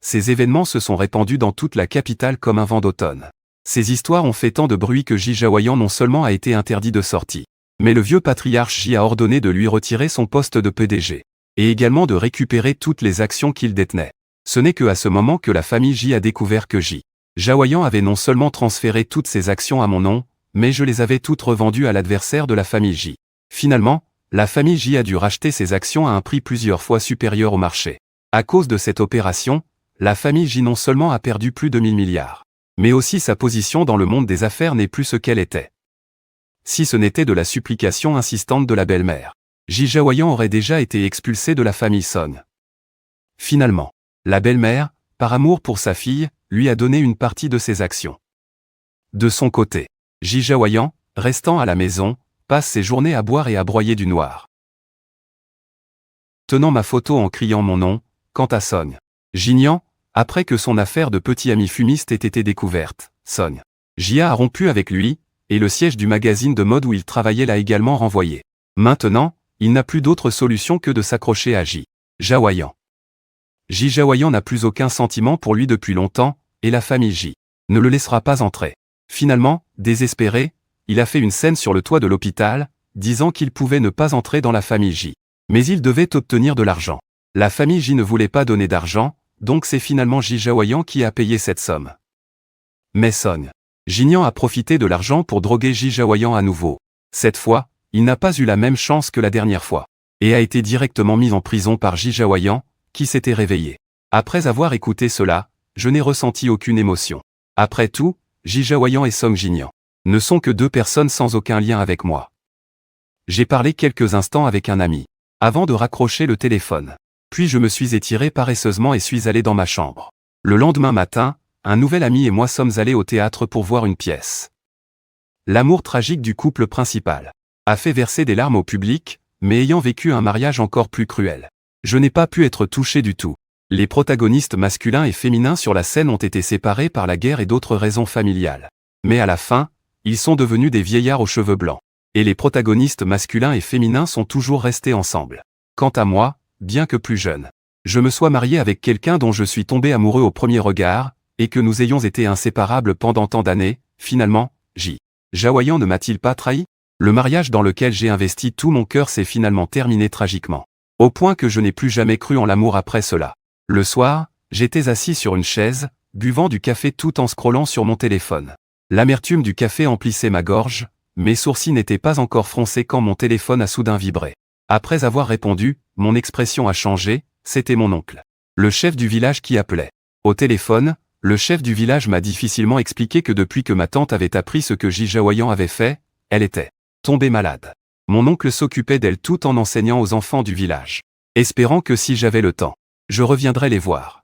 Ces événements se sont répandus dans toute la capitale comme un vent d'automne. Ces histoires ont fait tant de bruit que Ji Jaoyan non seulement a été interdit de sortie, mais le vieux patriarche Ji a ordonné de lui retirer son poste de PDG, et également de récupérer toutes les actions qu'il détenait. Ce n'est que à ce moment que la famille Ji a découvert que Ji Jaoyan avait non seulement transféré toutes ses actions à mon nom, mais je les avais toutes revendues à l'adversaire de la famille Ji. Finalement, la famille Ji a dû racheter ses actions à un prix plusieurs fois supérieur au marché. À cause de cette opération, la famille Ji non seulement a perdu plus de 1000 milliards, mais aussi sa position dans le monde des affaires n'est plus ce qu'elle était. Si ce n'était de la supplication insistante de la belle-mère, Ji Jaoyan aurait déjà été expulsé de la famille Song. Finalement, la belle-mère, par amour pour sa fille, lui a donné une partie de ses actions. De son côté, Ji Jaoyan, restant à la maison, passe ses journées à boire et à broyer du noir. Tenant ma photo en criant mon nom, quant à Song Jinyan, Après que son affaire de petit ami fumiste ait été découverte, Song Jia a rompu avec lui, et le siège du magazine de mode où il travaillait l'a également renvoyé. Maintenant, il n'a plus d'autre solution que de s'accrocher à Ji Jaoyan. Ji Jaoyan n'a plus aucun sentiment pour lui depuis longtemps, et la famille Ji ne le laissera pas entrer. Finalement, désespéré, il a fait une scène sur le toit de l'hôpital, disant qu'il pouvait ne pas entrer dans la famille Ji. Mais il devait obtenir de l'argent. La famille Ji ne voulait pas donner d'argent, donc c'est finalement Ji Jaoyan qui a payé cette somme. Mais Song Jinian a profité de l'argent pour droguer Ji Jaoyan à nouveau. Cette fois, il n'a pas eu la même chance que la dernière fois, et a été directement mis en prison par Ji Jaoyan, qui s'était réveillé. Après avoir écouté cela, je n'ai ressenti aucune émotion. Après tout, Ji Jaoyan et Song Jinian ne sont que deux personnes sans aucun lien avec moi. J'ai parlé quelques instants avec un ami, avant de raccrocher le téléphone. Puis je me suis étiré paresseusement et suis allé dans ma chambre. Le lendemain matin, un nouvel ami et moi sommes allés au théâtre pour voir une pièce. L'amour tragique du couple principal a fait verser des larmes au public, mais ayant vécu un mariage encore plus cruel, je n'ai pas pu être touché du tout. Les protagonistes masculins et féminins sur la scène ont été séparés par la guerre et d'autres raisons familiales. Mais à la fin, ils sont devenus des vieillards aux cheveux blancs. Et les protagonistes masculins et féminins sont toujours restés ensemble. Quant à moi, bien que plus jeune, je me sois marié avec quelqu'un dont je suis tombé amoureux au premier regard, et que nous ayons été inséparables pendant tant d'années, finalement, Ji Jaoyan ne m'a-t-il pas trahi? Le mariage dans lequel j'ai investi tout mon cœur s'est finalement terminé tragiquement. Au point que je n'ai plus jamais cru en l'amour après cela. Le soir, j'étais assis sur une chaise, buvant du café tout en scrollant sur mon téléphone. L'amertume du café emplissait ma gorge, mes sourcils n'étaient pas encore froncés quand mon téléphone a soudain vibré. Après avoir répondu, mon expression a changé, c'était mon oncle. Le chef du village qui appelait. Au téléphone, le chef du village m'a difficilement expliqué que depuis que ma tante avait appris ce que Ji Jaoyan avait fait, elle était tombée malade. Mon oncle s'occupait d'elle tout en enseignant aux enfants du village, espérant que si j'avais le temps, je reviendrais les voir.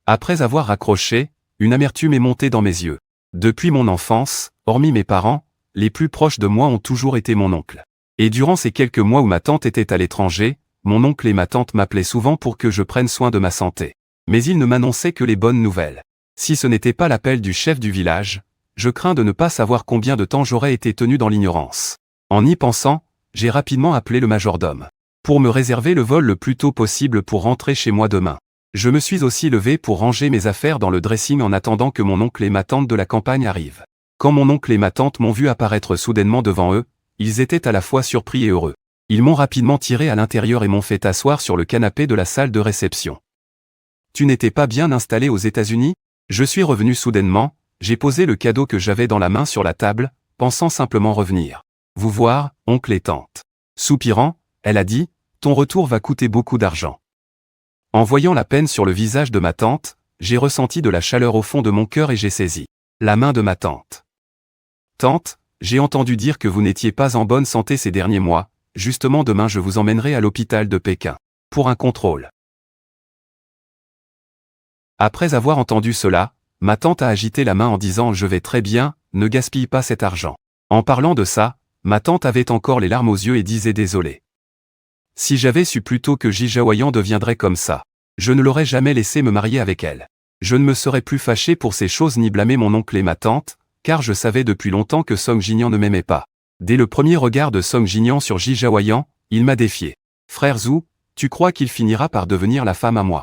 Après avoir raccroché, une amertume est montée dans mes yeux. Depuis mon enfance, hormis mes parents, les plus proches de moi ont toujours été mon oncle. Et durant ces quelques mois où ma tante était à l'étranger, mon oncle et ma tante m'appelaient souvent pour que je prenne soin de ma santé. Mais ils ne m'annonçaient que les bonnes nouvelles. Si ce n'était pas l'appel du chef du village, je crains de ne pas savoir combien de temps j'aurais été tenu dans l'ignorance. En y pensant, j'ai rapidement appelé le majordome pour me réserver le vol le plus tôt possible pour rentrer chez moi demain. Je me suis aussi levé pour ranger mes affaires dans le dressing en attendant que mon oncle et ma tante de la campagne arrivent. Quand mon oncle et ma tante m'ont vu apparaître soudainement devant eux, ils étaient à la fois surpris et heureux. Ils m'ont rapidement tiré à l'intérieur et m'ont fait asseoir sur le canapé de la salle de réception. « Tu n'étais pas bien installé aux États-Unis » Je suis revenu soudainement, j'ai posé le cadeau que j'avais dans la main sur la table, pensant simplement revenir vous voir, oncle et tante. Soupirant, elle a dit, « Ton retour va coûter beaucoup d'argent. » En voyant la peine sur le visage de ma tante, j'ai ressenti de la chaleur au fond de mon cœur et j'ai saisi la main de ma tante. « Tante, j'ai entendu dire que vous n'étiez pas en bonne santé ces derniers mois, justement demain je vous emmènerai à l'hôpital de Pékin pour un contrôle. » Après avoir entendu cela, ma tante a agité la main en disant « Je vais très bien, ne gaspille pas cet argent. » En parlant de ça, ma tante avait encore les larmes aux yeux et disait désolé. Si j'avais su plus tôt que Ji Jaoyan deviendrait comme ça, je ne l'aurais jamais laissé me marier avec elle. Je ne me serais plus fâché pour ces choses ni blâmé mon oncle et ma tante, car je savais depuis longtemps que Song Jinian ne m'aimait pas. Dès le premier regard de Song Jinian sur Ji Jaoyan, il m'a défié. « Frère Zhu, tu crois qu'il finira par devenir la femme à moi ?»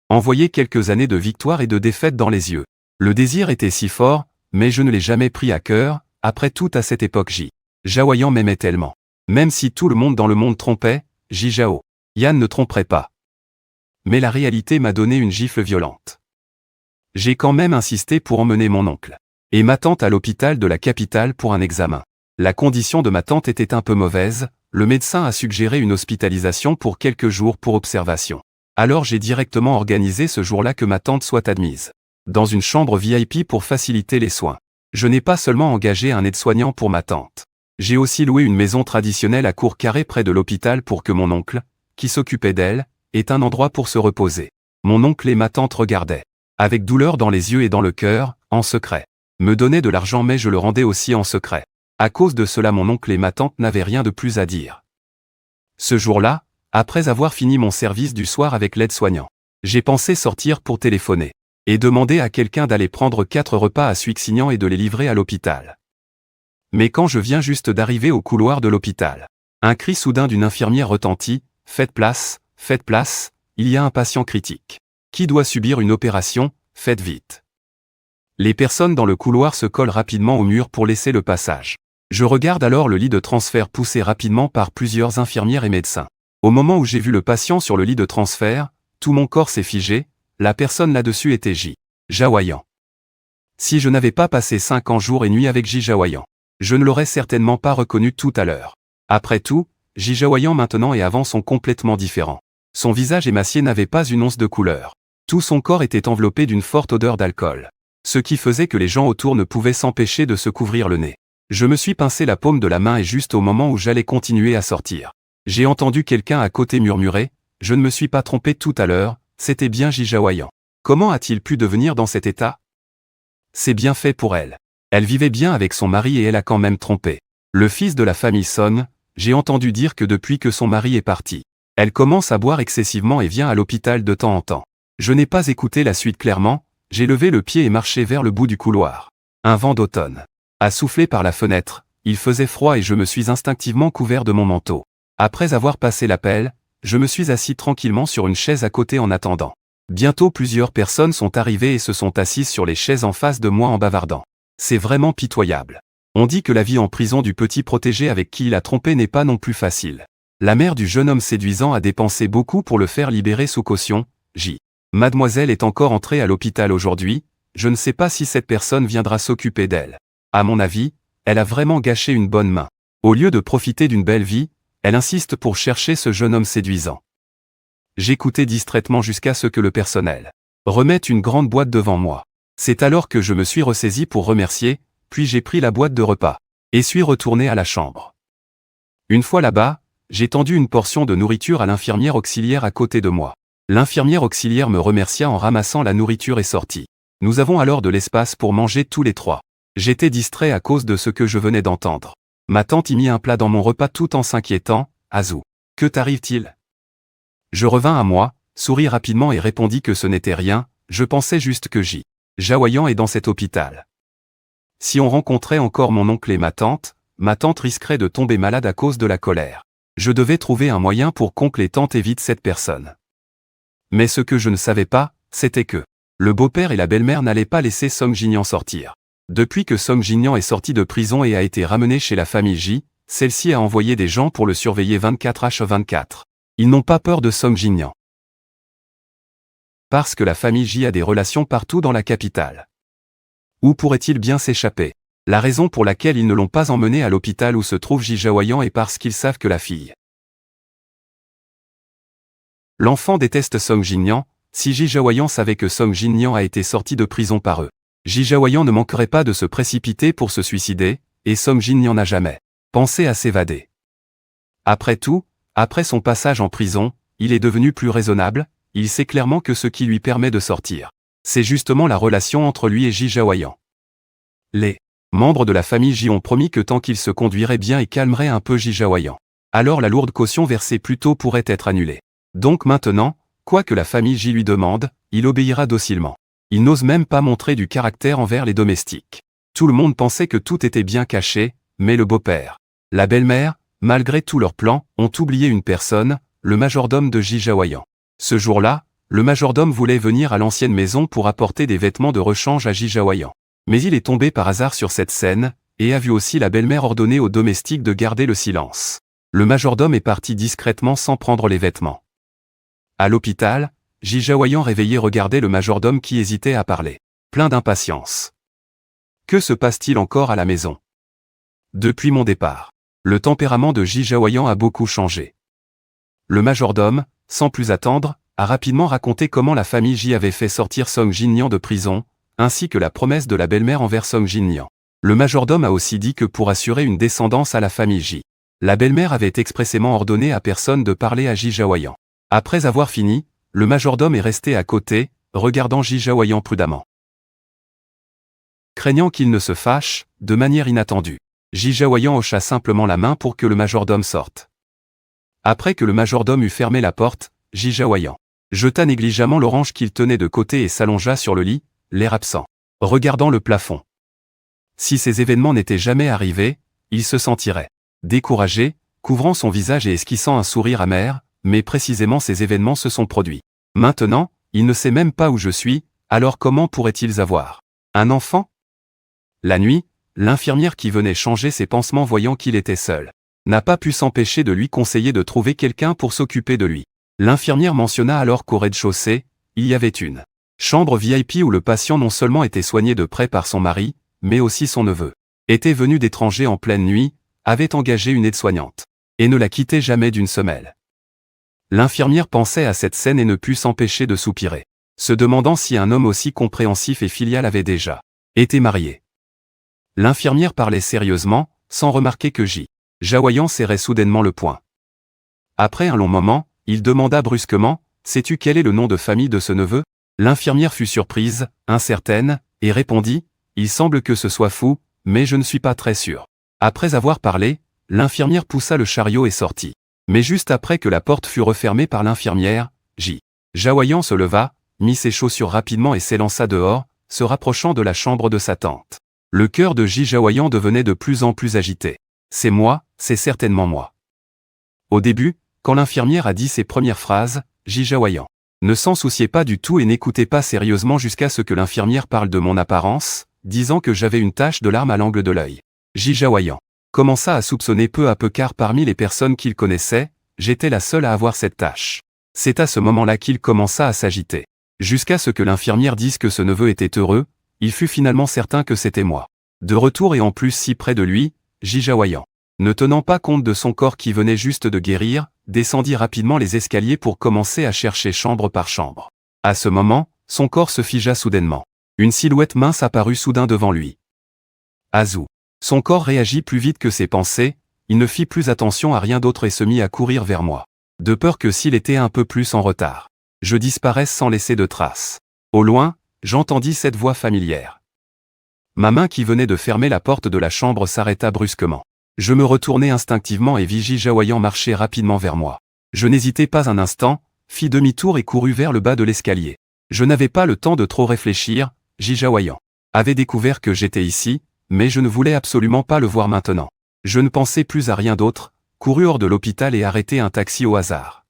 Envoyer quelques années de victoire et de défaite dans les yeux. Le désir était si fort, mais je ne l'ai jamais pris à cœur, après tout à cette époque Ji Jaoyan m'aimait tellement. Même si tout le monde dans le monde trompait, Ji Jaoyan ne tromperait pas. Mais la réalité m'a donné une gifle violente. J'ai quand même insisté pour emmener mon oncle et ma tante à l'hôpital de la capitale pour un examen. La condition de ma tante était un peu mauvaise, le médecin a suggéré une hospitalisation pour quelques jours pour observation. Alors j'ai directement organisé ce jour-là que ma tante soit admise dans une chambre VIP pour faciliter les soins. Je n'ai pas seulement engagé un aide-soignant pour ma tante. J'ai aussi loué une maison traditionnelle à Courcarré près de l'hôpital pour que mon oncle, qui s'occupait d'elle, ait un endroit pour se reposer. Mon oncle et ma tante regardaient, avec douleur dans les yeux et dans le cœur, en secret. Me donnaient de l'argent mais je le rendais aussi en secret. À cause de cela mon oncle et ma tante n'avaient rien de plus à dire. Ce jour-là, Après avoir fini mon service du soir avec l'aide-soignant, j'ai pensé sortir pour téléphoner et demander à quelqu'un d'aller prendre 4 repas à Suixignan et de les livrer à l'hôpital. Mais quand je viens juste d'arriver au couloir de l'hôpital, un cri soudain d'une infirmière retentit, « Faites place, il y a un patient critique. Qui doit subir une opération, faites vite. » Les personnes dans le couloir se collent rapidement au mur pour laisser le passage. Je regarde alors le lit de transfert poussé rapidement par plusieurs infirmières et médecins. Au moment où j'ai vu le patient sur le lit de transfert, tout mon corps s'est figé, la personne là-dessus était J. Jaouayan. Si je n'avais pas passé 5 ans jour et nuit avec J. Jaouayan, je ne l'aurais certainement pas reconnu tout à l'heure. Après tout, J. Jaouayan maintenant et avant sont complètement différents. Son visage émacié n'avait pas une once de couleur. Tout son corps était enveloppé d'une forte odeur d'alcool. Ce qui faisait que les gens autour ne pouvaient s'empêcher de se couvrir le nez. Je me suis pincé la paume de la main et juste au moment où j'allais continuer à sortir, j'ai entendu quelqu'un à côté murmurer, « Je ne me suis pas trompé tout à l'heure, c'était bien J. Jaouayan. Comment a-t-il pu devenir dans cet état? C'est bien fait pour elle. Elle vivait bien avec son mari et elle a quand même trompé. Le fils de la famille Son, j'ai entendu dire que depuis que son mari est parti, elle commence à boire excessivement et vient à l'hôpital de temps en temps. Je n'ai pas écouté la suite clairement, j'ai levé le pied et marché vers le bout du couloir. Un vent d'automne a soufflé par la fenêtre, il faisait froid et je me suis instinctivement couvert de mon manteau. Après avoir passé l'appel, je me suis assis tranquillement sur une chaise à côté en attendant. Bientôt plusieurs personnes sont arrivées et se sont assises sur les chaises en face de moi en bavardant. C'est vraiment pitoyable. On dit que la vie en prison du petit protégé avec qui il a trompé n'est pas non plus facile. La mère du jeune homme séduisant a dépensé beaucoup pour le faire libérer sous caution, J. Mademoiselle est encore entrée à l'hôpital aujourd'hui, je ne sais pas si cette personne viendra s'occuper d'elle. À mon avis, elle a vraiment gâché une bonne main. Au lieu de profiter d'une belle vie, elle insiste pour chercher ce jeune homme séduisant. J'écoutais distraitement jusqu'à ce que le personnel remette une grande boîte devant moi. C'est alors que je me suis ressaisi pour remercier, puis j'ai pris la boîte de repas et suis retourné à la chambre. Une fois là-bas, j'ai tendu une portion de nourriture à l'infirmière auxiliaire à côté de moi. L'infirmière auxiliaire me remercia en ramassant la nourriture et sortit. Nous avons alors de l'espace pour manger tous les trois. J'étais distrait à cause de ce que je venais d'entendre. Ma tante y mit un plat dans mon repas tout en s'inquiétant, « Azou, que t'arrive-t-il » Je revins à moi, souris rapidement et répondis que ce n'était rien, je pensais juste que J. Jaouayan est dans cet hôpital. Si on rencontrait encore mon oncle et ma tante risquerait de tomber malade à cause de la colère. Je devais trouver un moyen pour qu'oncle et tante évitent cette personne. Mais ce que je ne savais pas, c'était que le beau-père et la belle-mère n'allaient pas laisser Song Jingyan sortir. Depuis que Song Jingyan est sorti de prison et a été ramené chez la famille J, celle-ci a envoyé des gens pour le surveiller 24h24. Ils n'ont pas peur de Song Jingyan. Parce que la famille J a des relations partout dans la capitale. Où pourrait-il bien s'échapper? La raison pour laquelle ils ne l'ont pas emmené à l'hôpital où se trouve J. Jaouayan est parce qu'ils savent que la fille. L'enfant déteste Song Jingyan. Si J. Jaouayan savait que Song Jingyan a été sorti de prison par eux, J. Jaouayan ne manquerait pas de se précipiter pour se suicider, et Song Jingyan n'a jamais pensé à s'évader. Après tout, après son passage en prison, il est devenu plus raisonnable, il sait clairement que ce qui lui permet de sortir, c'est justement la relation entre lui et J. Jaouayan. Les membres de la famille J ont promis que tant qu'il se conduirait bien et calmerait un peu J. Jaouayan, alors la lourde caution versée plus tôt pourrait être annulée. Donc maintenant, quoi que la famille J lui demande, il obéira docilement. Il n'ose même pas montrer du caractère envers les domestiques. Tout le monde pensait que tout était bien caché, mais le beau-père, la belle-mère, malgré tous leurs plans, ont oublié une personne, le majordome de J. Jaouayan. Ce jour-là, le majordome voulait venir à l'ancienne maison pour apporter des vêtements de rechange à J. Jaouayan. Mais il est tombé par hasard sur cette scène, et a vu aussi la belle-mère ordonner aux domestiques de garder le silence. Le majordome est parti discrètement sans prendre les vêtements. À l'hôpital, J. Jaouayan réveillé regardait le majordome qui hésitait à parler, plein d'impatience. Que se passe-t-il encore à la maison? Depuis mon départ, le tempérament de J. Jaouayan a beaucoup changé. Le majordome, sans plus attendre, a rapidement raconté comment la famille J avait fait sortir Song Jingyan de prison, ainsi que la promesse de la belle-mère envers Song Jingyan. Le majordome a aussi dit que pour assurer une descendance à la famille J, la belle-mère avait expressément ordonné à personne de parler à J. Jaouayan. Après avoir fini, le majordome est resté à côté, regardant J. Jaouayan prudemment. Craignant qu'il ne se fâche, de manière inattendue, J. Jaouayan hocha simplement la main pour que le majordome sorte. Après que le majordome eut fermé la porte, Ji Jaoyan jeta négligemment l'orange qu'il tenait de côté et s'allongea sur le lit, l'air absent, regardant le plafond. Si ces événements n'étaient jamais arrivés, il se sentirait découragé, couvrant son visage et esquissant un sourire amer, mais précisément ces événements se sont produits. Maintenant, il ne sait même pas où je suis, alors comment pourrait-il avoir un enfant? La nuit, l'infirmière qui venait changer ses pansements voyant qu'il était seul, n'a pas pu s'empêcher de lui conseiller de trouver quelqu'un pour s'occuper de lui. L'infirmière mentionna alors qu'au rez-de-chaussée, il y avait une chambre VIP où le patient non seulement était soigné de près par son mari, mais aussi son neveu. Était venu d'étranger en pleine nuit, avait engagé une aide-soignante, et ne la quittait jamais d'une semelle. L'infirmière pensait à cette scène et ne put s'empêcher de soupirer, se demandant si un homme aussi compréhensif et filial avait déjà été marié. L'infirmière parlait sérieusement, sans remarquer que Ji Jaoyan serrait soudainement le poing. Après un long moment, il demanda brusquement, « Sais-tu quel est le nom de famille de ce neveu ?» L'infirmière fut surprise, incertaine, et répondit, « Il semble que ce soit fou, mais je ne suis pas très sûre. » Après avoir parlé, l'infirmière poussa le chariot et sortit. Mais juste après que la porte fut refermée par l'infirmière, Ji Jaoyan se leva, mit ses chaussures rapidement et s'élança dehors, se rapprochant de la chambre de sa tante. Le cœur de Ji Jaoyan devenait de plus en plus agité. « C'est moi, c'est certainement moi. » Au début, quand l'infirmière a dit ses premières phrases, Ji Jaoyan ne s'en souciait pas du tout et n'écoutait pas sérieusement jusqu'à ce que l'infirmière parle de mon apparence, disant que j'avais une tache de larme à l'angle de l'œil. Ji Jaoyan commença à soupçonner peu à peu car parmi les personnes qu'il connaissait, j'étais la seule à avoir cette tache. C'est à ce moment-là qu'il commença à s'agiter. Jusqu'à ce que l'infirmière dise que ce neveu était heureux, il fut finalement certain que c'était moi. De retour et en plus si près de lui, Ji Jaoyan, ne tenant pas compte de son corps qui venait juste de guérir, descendit rapidement les escaliers pour commencer à chercher chambre par chambre. À ce moment, son corps se figea soudainement. Une silhouette mince apparut soudain devant lui. Azou. Son corps réagit plus vite que ses pensées, il ne fit plus attention à rien d'autre et se mit à courir vers moi. De peur que s'il était un peu plus en retard, je disparaisse sans laisser de traces. Au loin, j'entendis cette voix familière. Ma main qui venait de fermer la porte de la chambre s'arrêta brusquement. Je me retournai instinctivement et vis Ji Jaoyan marcher rapidement vers moi. Je n'hésitai pas un instant, fis demi-tour et courus vers le bas de l'escalier. Je n'avais pas le temps de trop réfléchir, Ji Jaoyan avait découvert que j'étais ici, mais je ne voulais absolument pas le voir maintenant. Je ne pensais plus à rien d'autre, courus hors de l'hôpital et arrêtai un taxi au hasard.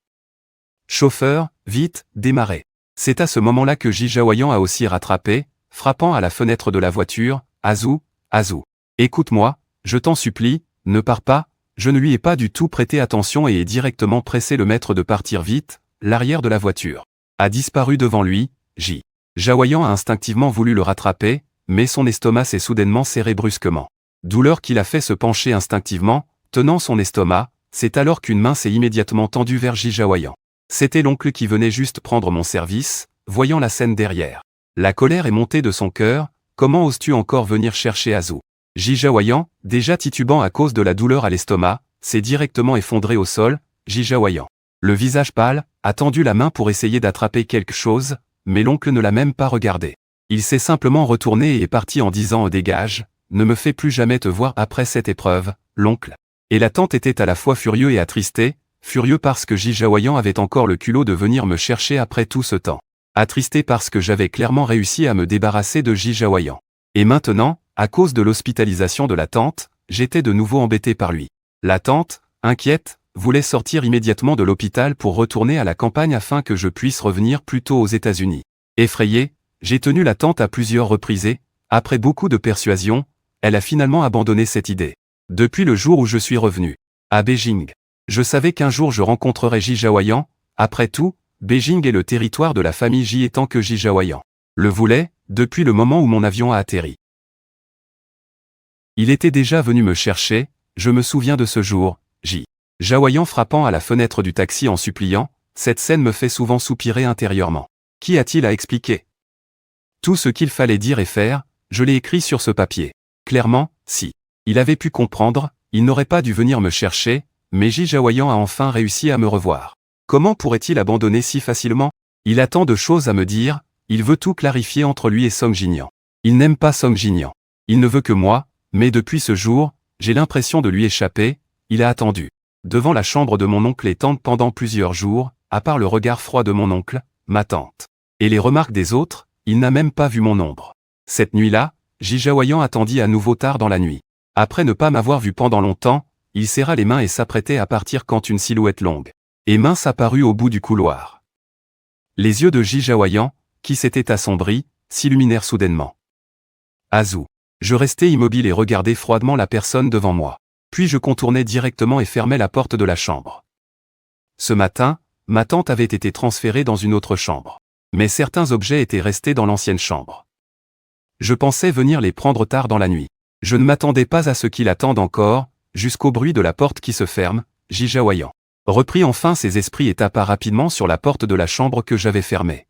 Chauffeur, vite, démarrez. C'est à ce moment-là que Ji Jaoyan a aussi rattrapé, frappant à la fenêtre de la voiture, Azou, Azou. Écoute-moi, je t'en supplie, ne pars pas, je ne lui ai pas du tout prêté attention et ai directement pressé le maître de partir vite, l'arrière de la voiture a disparu devant lui, Ji Jaoyan a instinctivement voulu le rattraper, mais son estomac s'est soudainement serré brusquement. Douleur qui l'a fait se pencher instinctivement, tenant son estomac, c'est alors qu'une main s'est immédiatement tendue vers Ji Jaoyan. C'était l'oncle qui venait juste prendre mon service, voyant la scène derrière. La colère est montée de son cœur, comment oses-tu encore venir chercher Azou? Ji Jaoyan, déjà titubant à cause de la douleur à l'estomac, s'est directement effondré au sol, Ji Jaoyan. Le visage pâle, a tendu la main pour essayer d'attraper quelque chose, mais l'oncle ne l'a même pas regardé. Il s'est simplement retourné et est parti en disant « Dégage, ne me fais plus jamais te voir après cette épreuve, l'oncle. » Et la tante était à la fois furieux et attristé, furieux parce que Ji Jaoyan avait encore le culot de venir me chercher après tout ce temps. Attristé parce que j'avais clairement réussi à me débarrasser de Ji Jaoyan. Et maintenant, à cause de l'hospitalisation de la tante, j'étais de nouveau embêté par lui. La tante, inquiète, voulait sortir immédiatement de l'hôpital pour retourner à la campagne afin que je puisse revenir plus tôt aux États-Unis. Effrayé, j'ai tenu la tante à plusieurs reprises et, après beaucoup de persuasion, elle a finalement abandonné cette idée. Depuis le jour où je suis revenu à Beijing, je savais qu'un jour je rencontrerais Ji Jaoyan. Après tout, Beijing est le territoire de la famille Ji étant que Ji Jaoyan le voulait, depuis le moment où mon avion a atterri. Il était déjà venu me chercher, je me souviens de ce jour, Ji Jaoyan frappant à la fenêtre du taxi en suppliant, cette scène me fait souvent soupirer intérieurement. Qu'y a-t-il à expliquer? Tout ce qu'il fallait dire et faire, je l'ai écrit sur ce papier. Clairement, si il avait pu comprendre, il n'aurait pas dû venir me chercher, mais Ji Jaoyan a enfin réussi à me revoir. Comment pourrait-il abandonner si facilement? Il a tant de choses à me dire, il veut tout clarifier entre lui et Song Jinyan. Il n'aime pas Song Jinyan. Il ne veut que moi, mais depuis ce jour, j'ai l'impression de lui échapper, il a attendu devant la chambre de mon oncle et tante pendant plusieurs jours, à part le regard froid de mon oncle, ma tante, et les remarques des autres, il n'a même pas vu mon ombre. Cette nuit-là, Jijaoyan attendit à nouveau tard dans la nuit. Après ne pas m'avoir vu pendant longtemps, il serra les mains et s'apprêtait à partir quand une silhouette longue et mince apparut au bout du couloir. Les yeux de Jijaoyan, qui s'étaient assombris, s'illuminèrent soudainement. Azou. Je restais immobile et regardais froidement la personne devant moi. Puis je contournais directement et fermais la porte de la chambre. Ce matin, ma tante avait été transférée dans une autre chambre. Mais certains objets étaient restés dans l'ancienne chambre. Je pensais venir les prendre tard dans la nuit. Je ne m'attendais pas à ce qu'il attende encore, jusqu'au bruit de la porte qui se ferme. Jijaoyan reprit enfin ses esprits et tapa rapidement sur la porte de la chambre que j'avais fermée.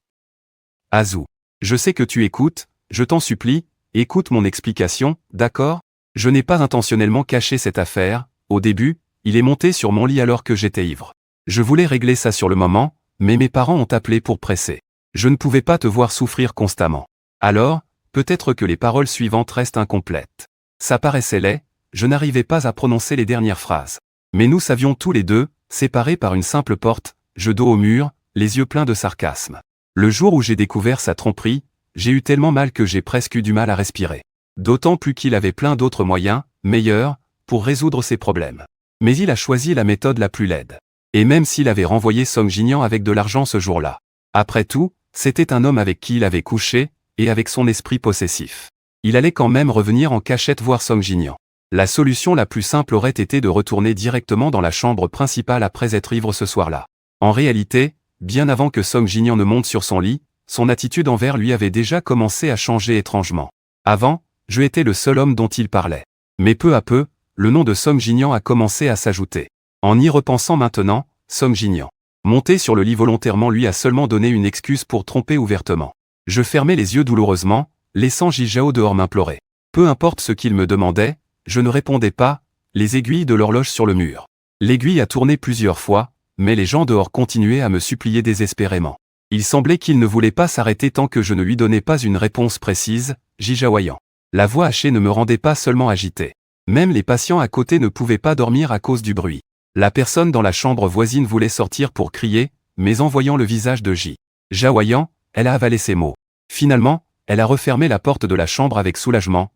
Azou. Je sais que tu écoutes, je t'en supplie, écoute mon explication, d'accord? Je n'ai pas intentionnellement caché cette affaire. Au début, il est monté sur mon lit alors que j'étais ivre. Je voulais régler ça sur le moment, mais mes parents ont appelé pour presser. Je ne pouvais pas te voir souffrir constamment. Alors, peut-être que les paroles suivantes restent incomplètes. Ça paraissait laid, je n'arrivais pas à prononcer les dernières phrases. Mais nous savions tous les deux, séparés par une simple porte, je dos au mur, les yeux pleins de sarcasme. Le jour où j'ai découvert sa tromperie, j'ai eu tellement mal que j'ai presque eu du mal à respirer. D'autant plus qu'il avait plein d'autres moyens, meilleurs, pour résoudre ses problèmes. Mais il a choisi la méthode la plus laide. Et même s'il avait renvoyé Song Jinian avec de l'argent ce jour-là. Après tout, c'était un homme avec qui il avait couché, et avec son esprit possessif. Il allait quand même revenir en cachette voir Song Jinian. La solution la plus simple aurait été de retourner directement dans la chambre principale après être ivre ce soir-là. En réalité, bien avant que Song Jinian ne monte sur son lit, son attitude envers lui avait déjà commencé à changer étrangement. Avant, je étais le seul homme dont il parlait. Mais peu à peu, le nom de Song Jinian a commencé à s'ajouter. En y repensant maintenant, Song Jinian, monté sur le lit volontairement, lui a seulement donné une excuse pour tromper ouvertement. Je fermais les yeux douloureusement, laissant Jijao dehors m'implorer. Peu importe ce qu'il me demandait, je ne répondais pas, les aiguilles de l'horloge sur le mur. L'aiguille a tourné plusieurs fois, mais les gens dehors continuaient à me supplier désespérément. Il semblait qu'il ne voulait pas s'arrêter tant que je ne lui donnais pas une réponse précise, Jijaoyan. La voix hachée ne me rendait pas seulement agité. Même les patients à côté ne pouvaient pas dormir à cause du bruit. La personne dans la chambre voisine voulait sortir pour crier, mais en voyant le visage de Jijaoyan, elle a avalé ses mots. Finalement, elle a refermé la porte de la chambre avec soulagement.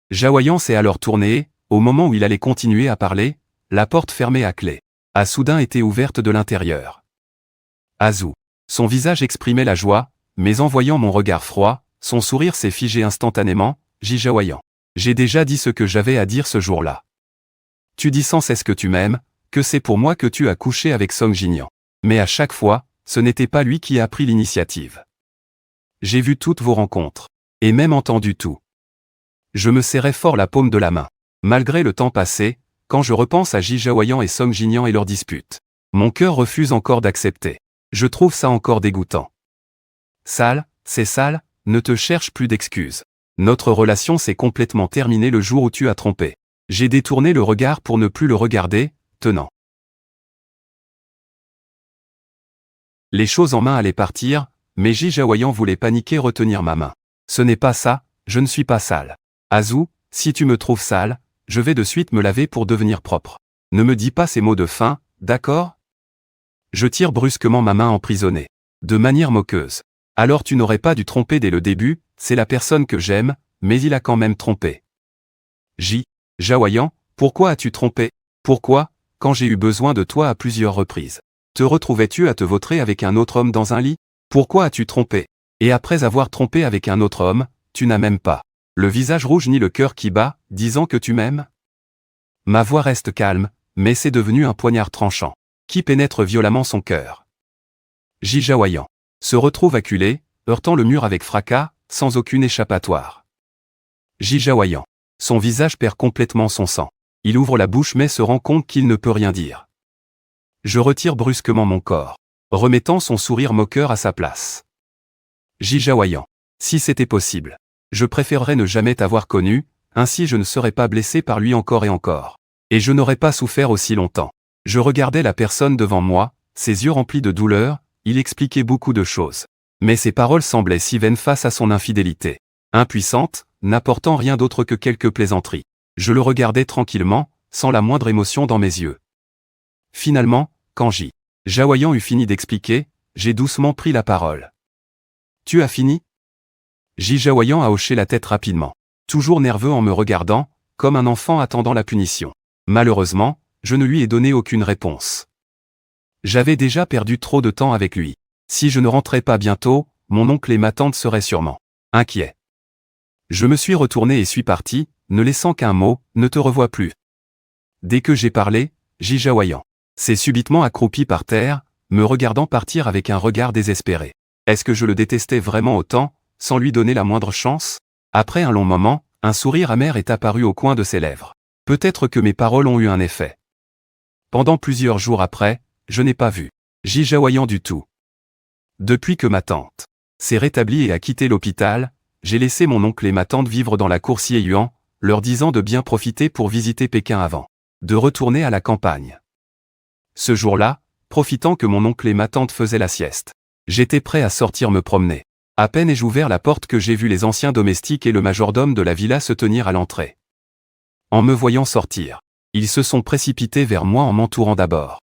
Jijaoyan s'est alors tourné et, au moment où il allait continuer à parler, la porte fermée à clé a soudain été ouverte de l'intérieur. Azou. Son visage exprimait la joie, mais en voyant mon regard froid, son sourire s'est figé instantanément. Jijaoyan. J'ai déjà dit ce que j'avais à dire ce jour-là. Tu dis sans cesse que tu m'aimes, que c'est pour moi que tu as couché avec Song Jinian. Mais à chaque fois, ce n'était pas lui qui a pris l'initiative. J'ai vu toutes vos rencontres. Et même entendu tout. Je me serrais fort la paume de la main. Malgré le temps passé, quand je repense à Jijaoyan et Song Jinian et leur dispute, mon cœur refuse encore d'accepter. Je trouve ça encore dégoûtant. Sale, c'est sale, ne te cherche plus d'excuses. Notre relation s'est complètement terminée le jour où tu as trompé. J'ai détourné le regard pour ne plus le regarder, tenant les choses en main allaient partir, mais Jijaoyan voulait paniquer retenir ma main. Ce n'est pas ça, je ne suis pas sale. Azou, si tu me trouves sale, je vais de suite me laver pour devenir propre. Ne me dis pas ces mots de fin, d'accord? Je tire brusquement ma main emprisonnée. De manière moqueuse. Alors tu n'aurais pas dû tromper dès le début, c'est la personne que j'aime, mais il a quand même trompé. Jijaoyan, pourquoi as-tu trompé? Pourquoi, quand j'ai eu besoin de toi à plusieurs reprises, te retrouvais-tu à te vautrer avec un autre homme dans un lit? Pourquoi as-tu trompé? Et après avoir trompé avec un autre homme, tu n'as même pas le visage rouge ni le cœur qui bat, disant que tu m'aimes? Ma voix reste calme, mais c'est devenu un poignard tranchant, qui pénètre violemment son cœur. Jijaoyan se retrouve acculé, heurtant le mur avec fracas, sans aucune échappatoire. Jijaoyan. Son visage perd complètement son sang. Il ouvre la bouche mais se rend compte qu'il ne peut rien dire. Je retire brusquement mon corps, remettant son sourire moqueur à sa place. Jijaoyan. Si c'était possible, je préférerais ne jamais t'avoir connu, ainsi je ne serais pas blessé par lui encore et encore. Et je n'aurais pas souffert aussi longtemps. Je regardais la personne devant moi, ses yeux remplis de douleur, il expliquait beaucoup de choses. Mais ses paroles semblaient si vaines face à son infidélité. Impuissante, n'apportant rien d'autre que quelques plaisanteries. Je le regardais tranquillement, sans la moindre émotion dans mes yeux. Finalement, quand Ji Jaoyan eut fini d'expliquer, j'ai doucement pris la parole. Tu as fini? Ji Jaoyan a hoché la tête rapidement, toujours nerveux en me regardant, comme un enfant attendant la punition. Malheureusement, je ne lui ai donné aucune réponse. J'avais déjà perdu trop de temps avec lui. Si je ne rentrais pas bientôt, mon oncle et ma tante seraient sûrement inquiets. Je me suis retourné et suis parti, ne laissant qu'un mot, ne te revois plus. Dès que j'ai parlé, Ji Jaoyan s'est subitement accroupi par terre, me regardant partir avec un regard désespéré. Est-ce que je le détestais vraiment autant, sans lui donner la moindre chance? Après un long moment, un sourire amer est apparu au coin de ses lèvres. Peut-être que mes paroles ont eu un effet. Pendant plusieurs jours après, je n'ai pas vu Ji Jaoyan du tout. Depuis que ma tante s'est rétablie et a quitté l'hôpital, j'ai laissé mon oncle et ma tante vivre dans la cour Sieyuan, leur disant de bien profiter pour visiter Pékin avant de retourner à la campagne. Ce jour-là, profitant que mon oncle et ma tante faisaient la sieste, j'étais prêt à sortir me promener. À peine ai-je ouvert la porte que j'ai vu les anciens domestiques et le majordome de la villa se tenir à l'entrée. En me voyant sortir, ils se sont précipités vers moi en m'entourant d'abord.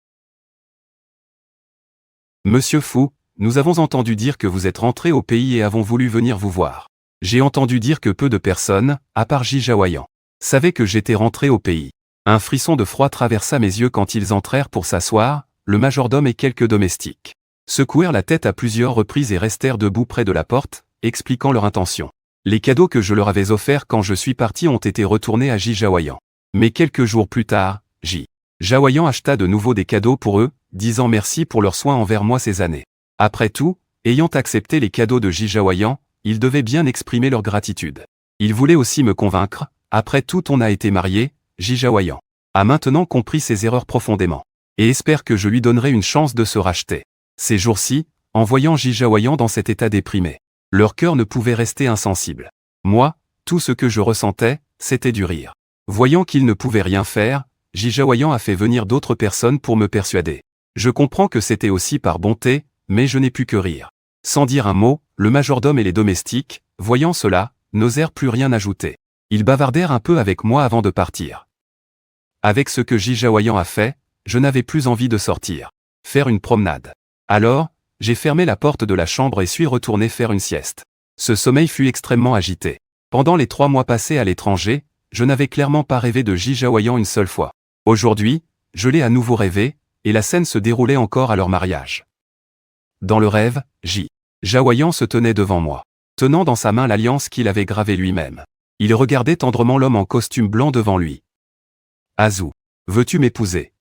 Monsieur Fu, nous avons entendu dire que vous êtes rentré au pays et avons voulu venir vous voir. J'ai entendu dire que peu de personnes, à part Ji Jaoyan, savaient que j'étais rentré au pays. Un frisson de froid traversa mes yeux quand ils entrèrent pour s'asseoir, le majordome et quelques domestiques secouèrent la tête à plusieurs reprises et restèrent debout près de la porte, expliquant leur intention. Les cadeaux que je leur avais offerts quand je suis parti ont été retournés à Ji Jaoyan. Mais quelques jours plus tard, Ji Jaoyan acheta de nouveau des cadeaux pour eux, disant merci pour leurs soins envers moi ces années. Après tout, ayant accepté les cadeaux de Ji Jaoyan, ils devaient bien exprimer leur gratitude. Ils voulaient aussi me convaincre, après tout on a été mariés, Ji Jaoyan a maintenant compris ses erreurs profondément, et espère que je lui donnerai une chance de se racheter. Ces jours-ci, en voyant Ji Jaoyan dans cet état déprimé, leur cœur ne pouvait rester insensible. Moi, tout ce que je ressentais, c'était du rire. Voyant qu'il ne pouvait rien faire, Ji Jaoyan a fait venir d'autres personnes pour me persuader. Je comprends que c'était aussi par bonté, mais je n'ai pu que rire. Sans dire un mot, le majordome et les domestiques, voyant cela, n'osèrent plus rien ajouter. Ils bavardèrent un peu avec moi avant de partir. Avec ce que Ji Jaoyan a fait, je n'avais plus envie de sortir, faire une promenade. Alors, j'ai fermé la porte de la chambre et suis retourné faire une sieste. Ce sommeil fut extrêmement agité. Pendant les 3 mois passés à l'étranger, je n'avais clairement pas rêvé de Ji Jaoyan une seule fois. Aujourd'hui, je l'ai à nouveau rêvé, et la scène se déroulait encore à leur mariage. Dans le rêve, Ji Jaoyan se tenait devant moi, tenant dans sa main l'alliance qu'il avait gravée lui-même. Il regardait tendrement l'homme en costume blanc devant lui. Azu, veux-tu m'épouser?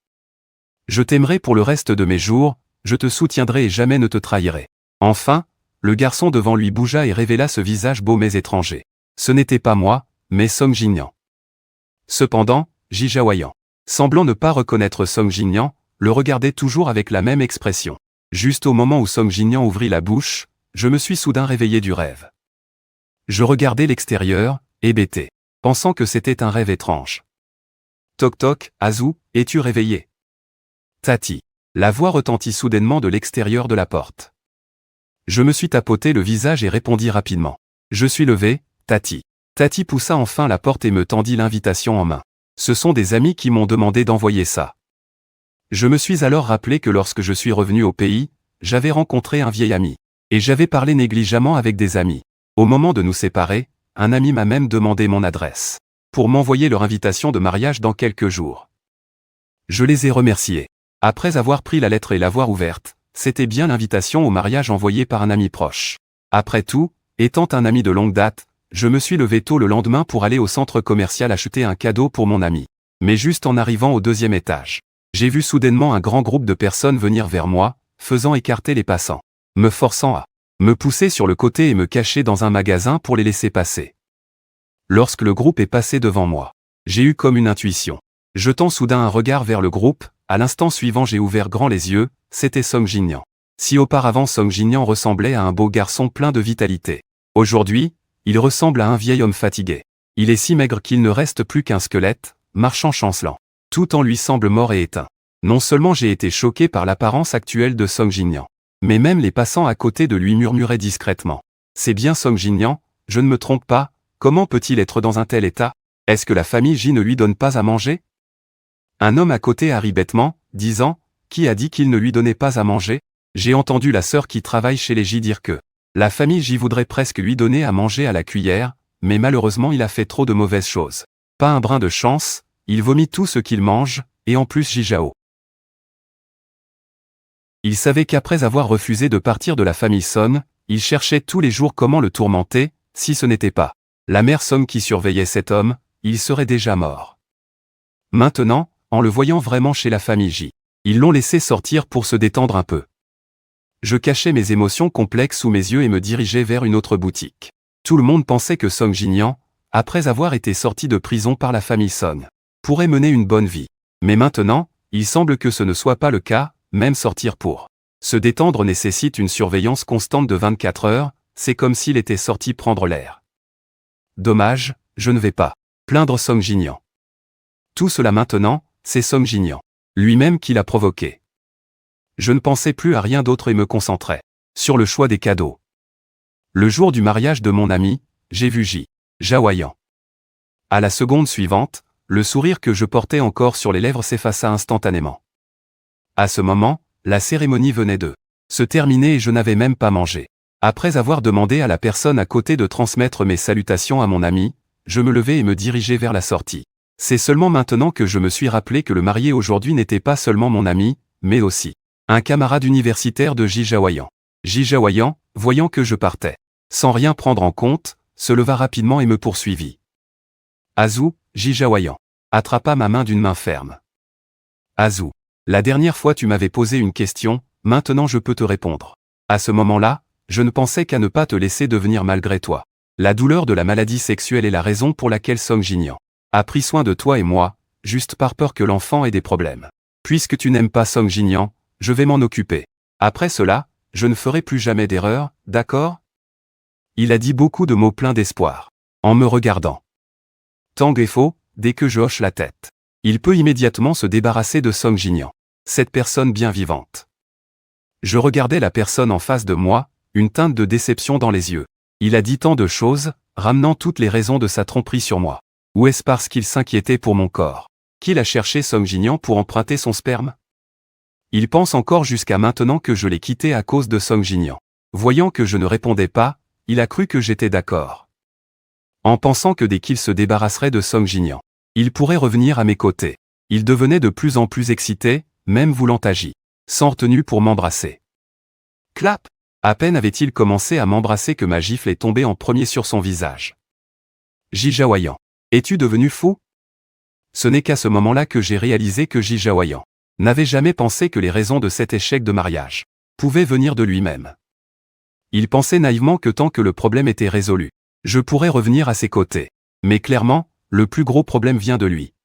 Je t'aimerai pour le reste de mes jours, je te soutiendrai et jamais ne te trahirai. Enfin, le garçon devant lui bougea et révéla ce visage beau mais étranger. Ce n'était pas moi, mais Song Jinyan. Cependant, Ji Jaoyan, semblant ne pas reconnaître Song Jinyan, le regardait toujours avec la même expression. Juste au moment où Song Jinyan ouvrit la bouche, je me suis soudain réveillé du rêve. Je regardais l'extérieur, hébété, pensant que c'était un rêve étrange. Toc toc, Azu, es-tu réveillé? Tati. La voix retentit soudainement de l'extérieur de la porte. Je me suis tapoté le visage et répondis rapidement. Je suis levé, Tati. Tati poussa enfin la porte et me tendit l'invitation en main. Ce sont des amis qui m'ont demandé d'envoyer ça. Je me suis alors rappelé que lorsque je suis revenu au pays, j'avais rencontré un vieil ami. Et j'avais parlé négligemment avec des amis. Au moment de nous séparer, un ami m'a même demandé mon adresse, pour m'envoyer leur invitation de mariage dans quelques jours. Je les ai remerciés. Après avoir pris la lettre et l'avoir ouverte, c'était bien l'invitation au mariage envoyée par un ami proche. Après tout, étant un ami de longue date, je me suis levé tôt le lendemain pour aller au centre commercial acheter un cadeau pour mon ami. Mais juste en arrivant au 2e étage, j'ai vu soudainement un grand groupe de personnes venir vers moi, faisant écarter les passants, me forçant à me pousser sur le côté et me cacher dans un magasin pour les laisser passer. Lorsque le groupe est passé devant moi, j'ai eu comme une intuition. Jetant soudain un regard vers le groupe, à l'instant suivant j'ai ouvert grand les yeux, c'était Song Jinyan. Si auparavant Song Jinyan ressemblait à un beau garçon plein de vitalité, aujourd'hui, il ressemble à un vieil homme fatigué. Il est si maigre qu'il ne reste plus qu'un squelette, marchant chancelant. Tout en lui semble mort et éteint. Non seulement j'ai été choqué par l'apparence actuelle de Song Jinyan, mais même les passants à côté de lui murmuraient discrètement. C'est bien Song Jinyan, je ne me trompe pas, comment peut-il être dans un tel état? Est-ce que la famille Ji ne lui donne pas à manger? Un homme à côté a ri bêtement, disant, Qui a dit qu'il ne lui donnait pas à manger? J'ai entendu la sœur qui travaille chez les J dire que la famille J voudrait presque lui donner à manger à la cuillère, mais malheureusement il a fait trop de mauvaises choses. Pas un brin de chance, il vomit tout ce qu'il mange, et en plus Jijao. Il savait qu'après avoir refusé de partir de la famille Song, il cherchait tous les jours comment le tourmenter, si ce n'était pas la mère Song qui surveillait cet homme, il serait déjà mort. Maintenant, en le voyant vraiment chez la famille J, ils l'ont laissé sortir pour se détendre un peu. Je cachais mes émotions complexes sous mes yeux et me dirigeais vers une autre boutique. Tout le monde pensait que Song Jinyan, après avoir été sorti de prison par la famille Song, pourrait mener une bonne vie. Mais maintenant, il semble que ce ne soit pas le cas, même sortir pour se détendre nécessite une surveillance constante de 24 heures, c'est comme s'il était sorti prendre l'air. Dommage, je ne vais pas plaindre Song Jinyan. Tout cela maintenant, c'est Song Jinyan lui-même qui l'a provoqué. Je ne pensais plus à rien d'autre et me concentrais sur le choix des cadeaux. Le jour du mariage de mon ami, j'ai vu Ji Jaoyan. À la seconde suivante, le sourire que je portais encore sur les lèvres s'effaça instantanément. À ce moment, la cérémonie venait de se terminer et je n'avais même pas mangé. Après avoir demandé à la personne à côté de transmettre mes salutations à mon ami, je me levai et me dirigeai vers la sortie. C'est seulement maintenant que je me suis rappelé que le marié aujourd'hui n'était pas seulement mon ami, mais aussi un camarade universitaire de Ji Jaoyan. Ji Jaoyan, voyant que je partais, sans rien prendre en compte, se leva rapidement et me poursuivit. Azu, Ji Jaoyan attrapa ma main d'une main ferme. Azu, la dernière fois tu m'avais posé une question, maintenant je peux te répondre. À ce moment-là, je ne pensais qu'à ne pas te laisser devenir malgré toi. La douleur de la maladie sexuelle est la raison pour laquelle Song Jinyan a pris soin de toi et moi, juste par peur que l'enfant ait des problèmes. Puisque tu n'aimes pas Song Jinyan, je vais m'en occuper. Après cela, je ne ferai plus jamais d'erreur, d'accord? Il a dit beaucoup de mots pleins d'espoir, en me regardant. Tang est faux, dès que je hoche la tête. Il peut immédiatement se débarrasser de Song Jinyan, cette personne bien vivante. Je regardais la personne en face de moi, une teinte de déception dans les yeux. Il a dit tant de choses, ramenant toutes les raisons de sa tromperie sur moi. Ou est-ce parce qu'il s'inquiétait pour mon corps qu'il a cherché Song Jinyan pour emprunter son sperme? Il pense encore jusqu'à maintenant que je l'ai quitté à cause de Song Jinyan. Voyant que je ne répondais pas, il a cru que j'étais d'accord. En pensant que dès qu'il se débarrasserait de Song Jinyan, il pourrait revenir à mes côtés. Il devenait de plus en plus excité, même voulant agir, sans retenue pour m'embrasser. Clap! À peine avait-il commencé à m'embrasser que ma gifle est tombée en premier sur son visage. Ji Jaoyan. Es-tu devenu fou? Ce n'est qu'à ce moment-là que j'ai réalisé que Ji Jaoyan n'avait jamais pensé que les raisons de cet échec de mariage pouvaient venir de lui-même. Il pensait naïvement que tant que le problème était résolu, je pourrais revenir à ses côtés. Mais clairement, le plus gros problème vient de lui.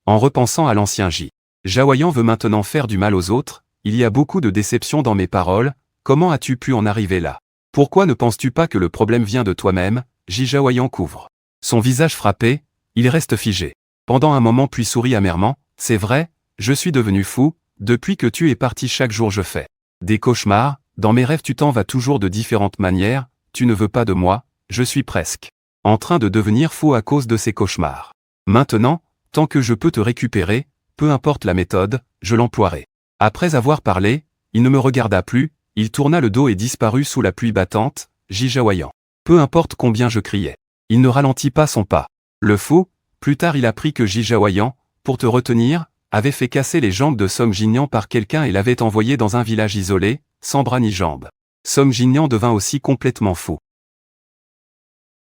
En repensant à l'ancien Ji Jaoyan veut maintenant faire du mal aux autres, il y a beaucoup de déception dans mes paroles, comment as-tu pu en arriver là? Pourquoi ne penses-tu pas que le problème vient de toi-même? Ji Jaoyan couvre son visage frappé, il reste figé. Pendant un moment puis sourit amèrement, c'est vrai, je suis devenu fou, depuis que tu es parti chaque jour je fais des cauchemars, dans mes rêves tu t'en vas toujours de différentes manières, tu ne veux pas de moi, je suis presque en train de devenir fou à cause de ces cauchemars. Maintenant, tant que je peux te récupérer, peu importe la méthode, je l'emploierai. Après avoir parlé, il ne me regarda plus, il tourna le dos et disparut sous la pluie battante, Ji Jaoyan. Peu importe combien je criais. Il ne ralentit pas son pas. Le fou, plus tard il apprit que Ji Jaoyan, pour te retenir, avait fait casser les jambes de Song Jinyan par quelqu'un et l'avait envoyé dans un village isolé, sans bras ni jambes. Song Jinyan devint aussi complètement fou.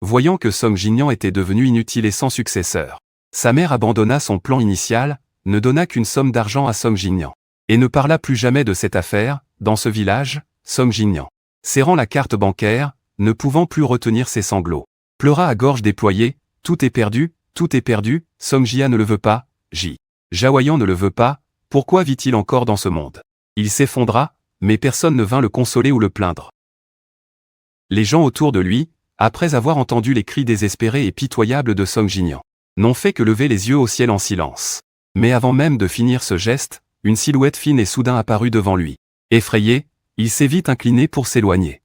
Voyant que Song Jinyan était devenu inutile et sans successeur, sa mère abandonna son plan initial, ne donna qu'une somme d'argent à Song Jinyan, et ne parla plus jamais de cette affaire. Dans ce village, Song Jinyan, serrant la carte bancaire, ne pouvant plus retenir ses sanglots, pleura à gorge déployée, tout est perdu, Song Jia ne le veut pas, Ji Jaoyan ne le veut pas, pourquoi vit-il encore dans ce monde? Il s'effondra, mais personne ne vint le consoler ou le plaindre. Les gens autour de lui, après avoir entendu les cris désespérés et pitoyables de Song Jinyan, n'ont fait que lever les yeux au ciel en silence. Mais avant même de finir ce geste, une silhouette fine et soudain apparut devant lui. Effrayé, il s'est vite incliné pour s'éloigner.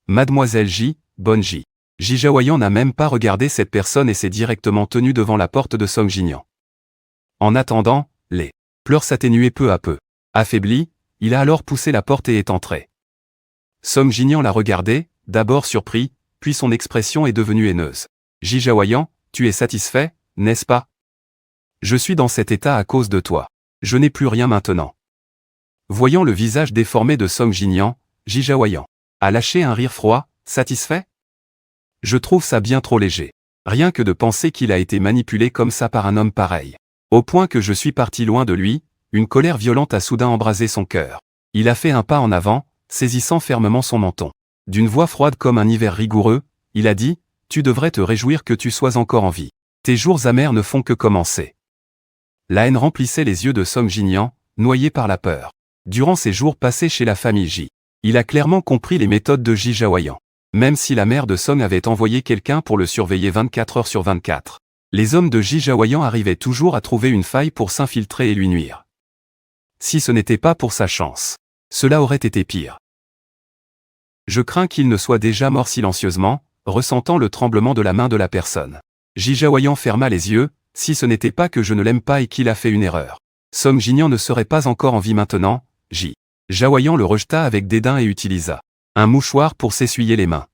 Mademoiselle Ji, bonne Ji. Ji Jaoyan n'a même pas regardé cette personne et s'est directement tenu devant la porte de Song Jinyan. En attendant, les pleurs s'atténuaient peu à peu. Affaibli, il a alors poussé la porte et est entré. Song Jinian l'a regardé, d'abord surpris, puis son expression est devenue haineuse. Ji Jaoyan, tu es satisfait, n'est-ce pas? Je suis dans cet état à cause de toi. Je n'ai plus rien maintenant. Voyant le visage déformé de Song Jinian, Ji Jaoyan a lâché un rire froid, satisfait? Je trouve ça bien trop léger. Rien que de penser qu'il a été manipulé comme ça par un homme pareil. Au point que je suis parti loin de lui, une colère violente a soudain embrasé son cœur. Il a fait un pas en avant, saisissant fermement son menton. D'une voix froide comme un hiver rigoureux, il a dit, « Tu devrais te réjouir que tu sois encore en vie. Tes jours amers ne font que commencer. » La haine remplissait les yeux de Song Jinian, noyé par la peur. Durant ces jours passés chez la famille Ji, il a clairement compris les méthodes de Ji Jaoyan. Même si la mère de Song avait envoyé quelqu'un pour le surveiller 24 heures sur 24, les hommes de Ji Jaoyan arrivaient toujours à trouver une faille pour s'infiltrer et lui nuire. Si ce n'était pas pour sa chance, cela aurait été pire. Je crains qu'il ne soit déjà mort silencieusement, ressentant le tremblement de la main de la personne. Ji Jaoyan ferma les yeux, si ce n'était pas que je ne l'aime pas et qu'il a fait une erreur. Song Jinian ne serait pas encore en vie maintenant. Ji Jaoyan le rejeta avec dédain et utilisa un mouchoir pour s'essuyer les mains.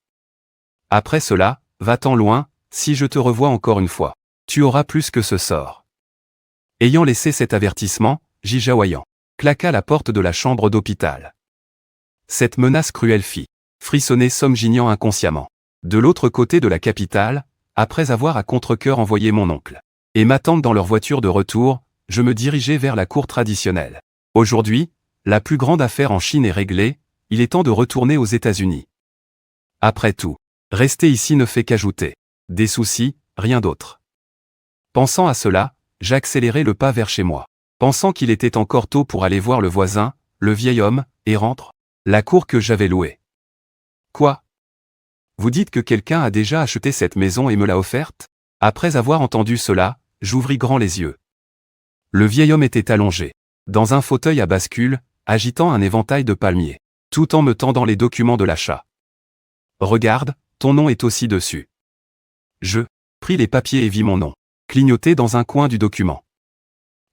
Après cela, va-t'en loin, si je te revois encore une fois, tu auras plus que ce sort. Ayant laissé cet avertissement, Ji Jaoyan claqua la porte de la chambre d'hôpital. Cette menace cruelle fit frissonner Song Jinian inconsciemment. De l'autre côté de la capitale, après avoir à contre-cœur envoyé mon oncle et ma tante dans leur voiture de retour, je me dirigeais vers la cour traditionnelle. Aujourd'hui, la plus grande affaire en Chine est réglée, il est temps de retourner aux États-Unis. Après tout, rester ici ne fait qu'ajouter des soucis, rien d'autre. Pensant à cela, j'accélérai le pas vers chez moi. Pensant qu'il était encore tôt pour aller voir le voisin, le vieil homme, et rendre la cour que j'avais louée. Quoi? Vous dites que quelqu'un a déjà acheté cette maison et me l'a offerte? Après avoir entendu cela, j'ouvris grand les yeux. Le vieil homme était allongé, dans un fauteuil à bascule, agitant un éventail de palmiers, tout en me tendant les documents de l'achat. Regarde, ton nom est aussi dessus. Je pris les papiers et vis mon nom, clignoté dans un coin du document.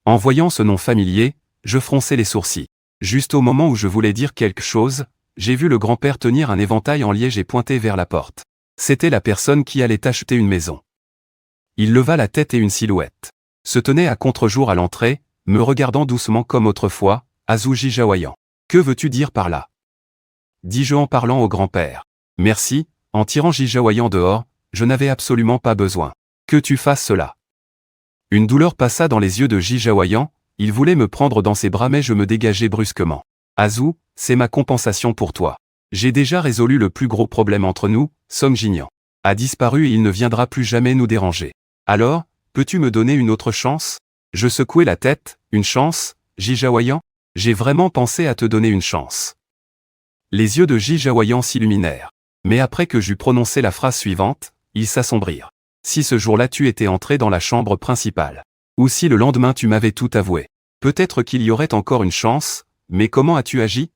En voyant ce nom familier, je fronçai les sourcils. Juste au moment où je voulais dire quelque chose, j'ai vu le grand-père tenir un éventail en liège et pointer vers la porte. C'était la personne qui allait acheter une maison. Il leva la tête et une silhouette se tenait à contre-jour à l'entrée, me regardant doucement comme autrefois, Azou Ji Jaoyan. Que veux-tu dire par là? Dis-je en parlant au grand-père. Merci, en tirant Ji Jaoyan dehors, je n'avais absolument pas besoin que tu fasses cela. Une douleur passa dans les yeux de Ji Jaoyan, il voulait me prendre dans ses bras mais je me dégageai brusquement. Azou, c'est ma compensation pour toi. J'ai déjà résolu le plus gros problème entre nous, Song Jinian a disparu et il ne viendra plus jamais nous déranger. Alors, peux-tu me donner une autre chance? Je secouai la tête, une chance, Ji Jaoyan? J'ai vraiment pensé à te donner une chance. Les yeux de Ji Jaoyan s'illuminèrent. Mais après que j'eus prononcé la phrase suivante, ils s'assombrirent. Si ce jour-là tu étais entré dans la chambre principale, ou si le lendemain tu m'avais tout avoué, peut-être qu'il y aurait encore une chance, mais comment as-tu agi?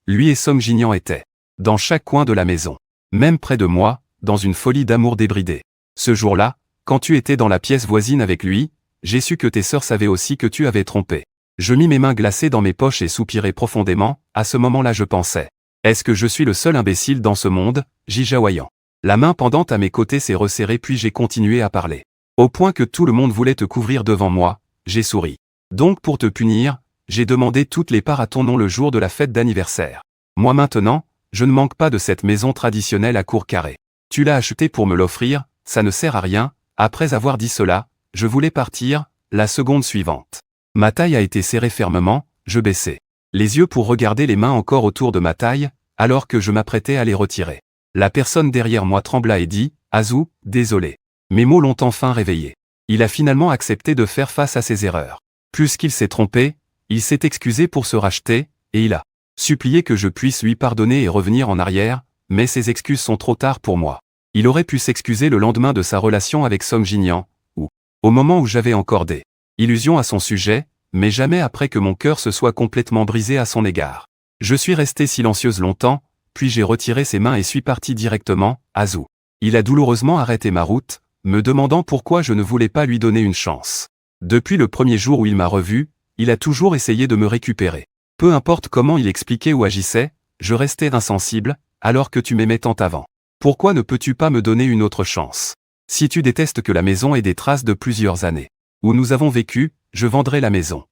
Lui et Song Jinian étaient dans chaque coin de la maison, même près de moi, dans une folie d'amour débridée. Ce jour-là, quand tu étais dans la pièce voisine avec lui, j'ai su que tes sœurs savaient aussi que tu avais trompé. Je mis mes mains glacées dans mes poches et soupirai profondément, à ce moment-là je pensais. Est-ce que je suis le seul imbécile dans ce monde, Ji Jaoyan? La main pendante à mes côtés s'est resserrée puis j'ai continué à parler. Au point que tout le monde voulait te couvrir devant moi, j'ai souri. Donc pour te punir, j'ai demandé toutes les parts à ton nom le jour de la fête d'anniversaire. Moi maintenant, je ne manque pas de cette maison traditionnelle à cour carrée. Tu l'as achetée pour me l'offrir, ça ne sert à rien. Après avoir dit cela, je voulais partir, la seconde suivante. Ma taille a été serrée fermement, je baissai les yeux pour regarder les mains encore autour de ma taille, alors que je m'apprêtais à les retirer. La personne derrière moi trembla et dit, « Azou, désolé. » Mes mots l'ont enfin réveillé. Il a finalement accepté de faire face à ses erreurs. Puisqu'il s'est trompé, il s'est excusé pour se racheter, et il a supplié que je puisse lui pardonner et revenir en arrière, mais ces excuses sont trop tard pour moi. Il aurait pu s'excuser le lendemain de sa relation avec Song Jinian, ou au moment où j'avais encore des illusions à son sujet, mais jamais après que mon cœur se soit complètement brisé à son égard. Je suis restée silencieuse longtemps, puis j'ai retiré ses mains et suis parti directement, Azou. Il a douloureusement arrêté ma route, me demandant pourquoi je ne voulais pas lui donner une chance. Depuis le premier jour où il m'a revu, il a toujours essayé de me récupérer. Peu importe comment il expliquait ou agissait, je restais insensible, alors que tu m'aimais tant avant. Pourquoi ne peux-tu pas me donner une autre chance? Si tu détestes que la maison ait des traces de plusieurs années où nous avons vécu, je vendrai la maison.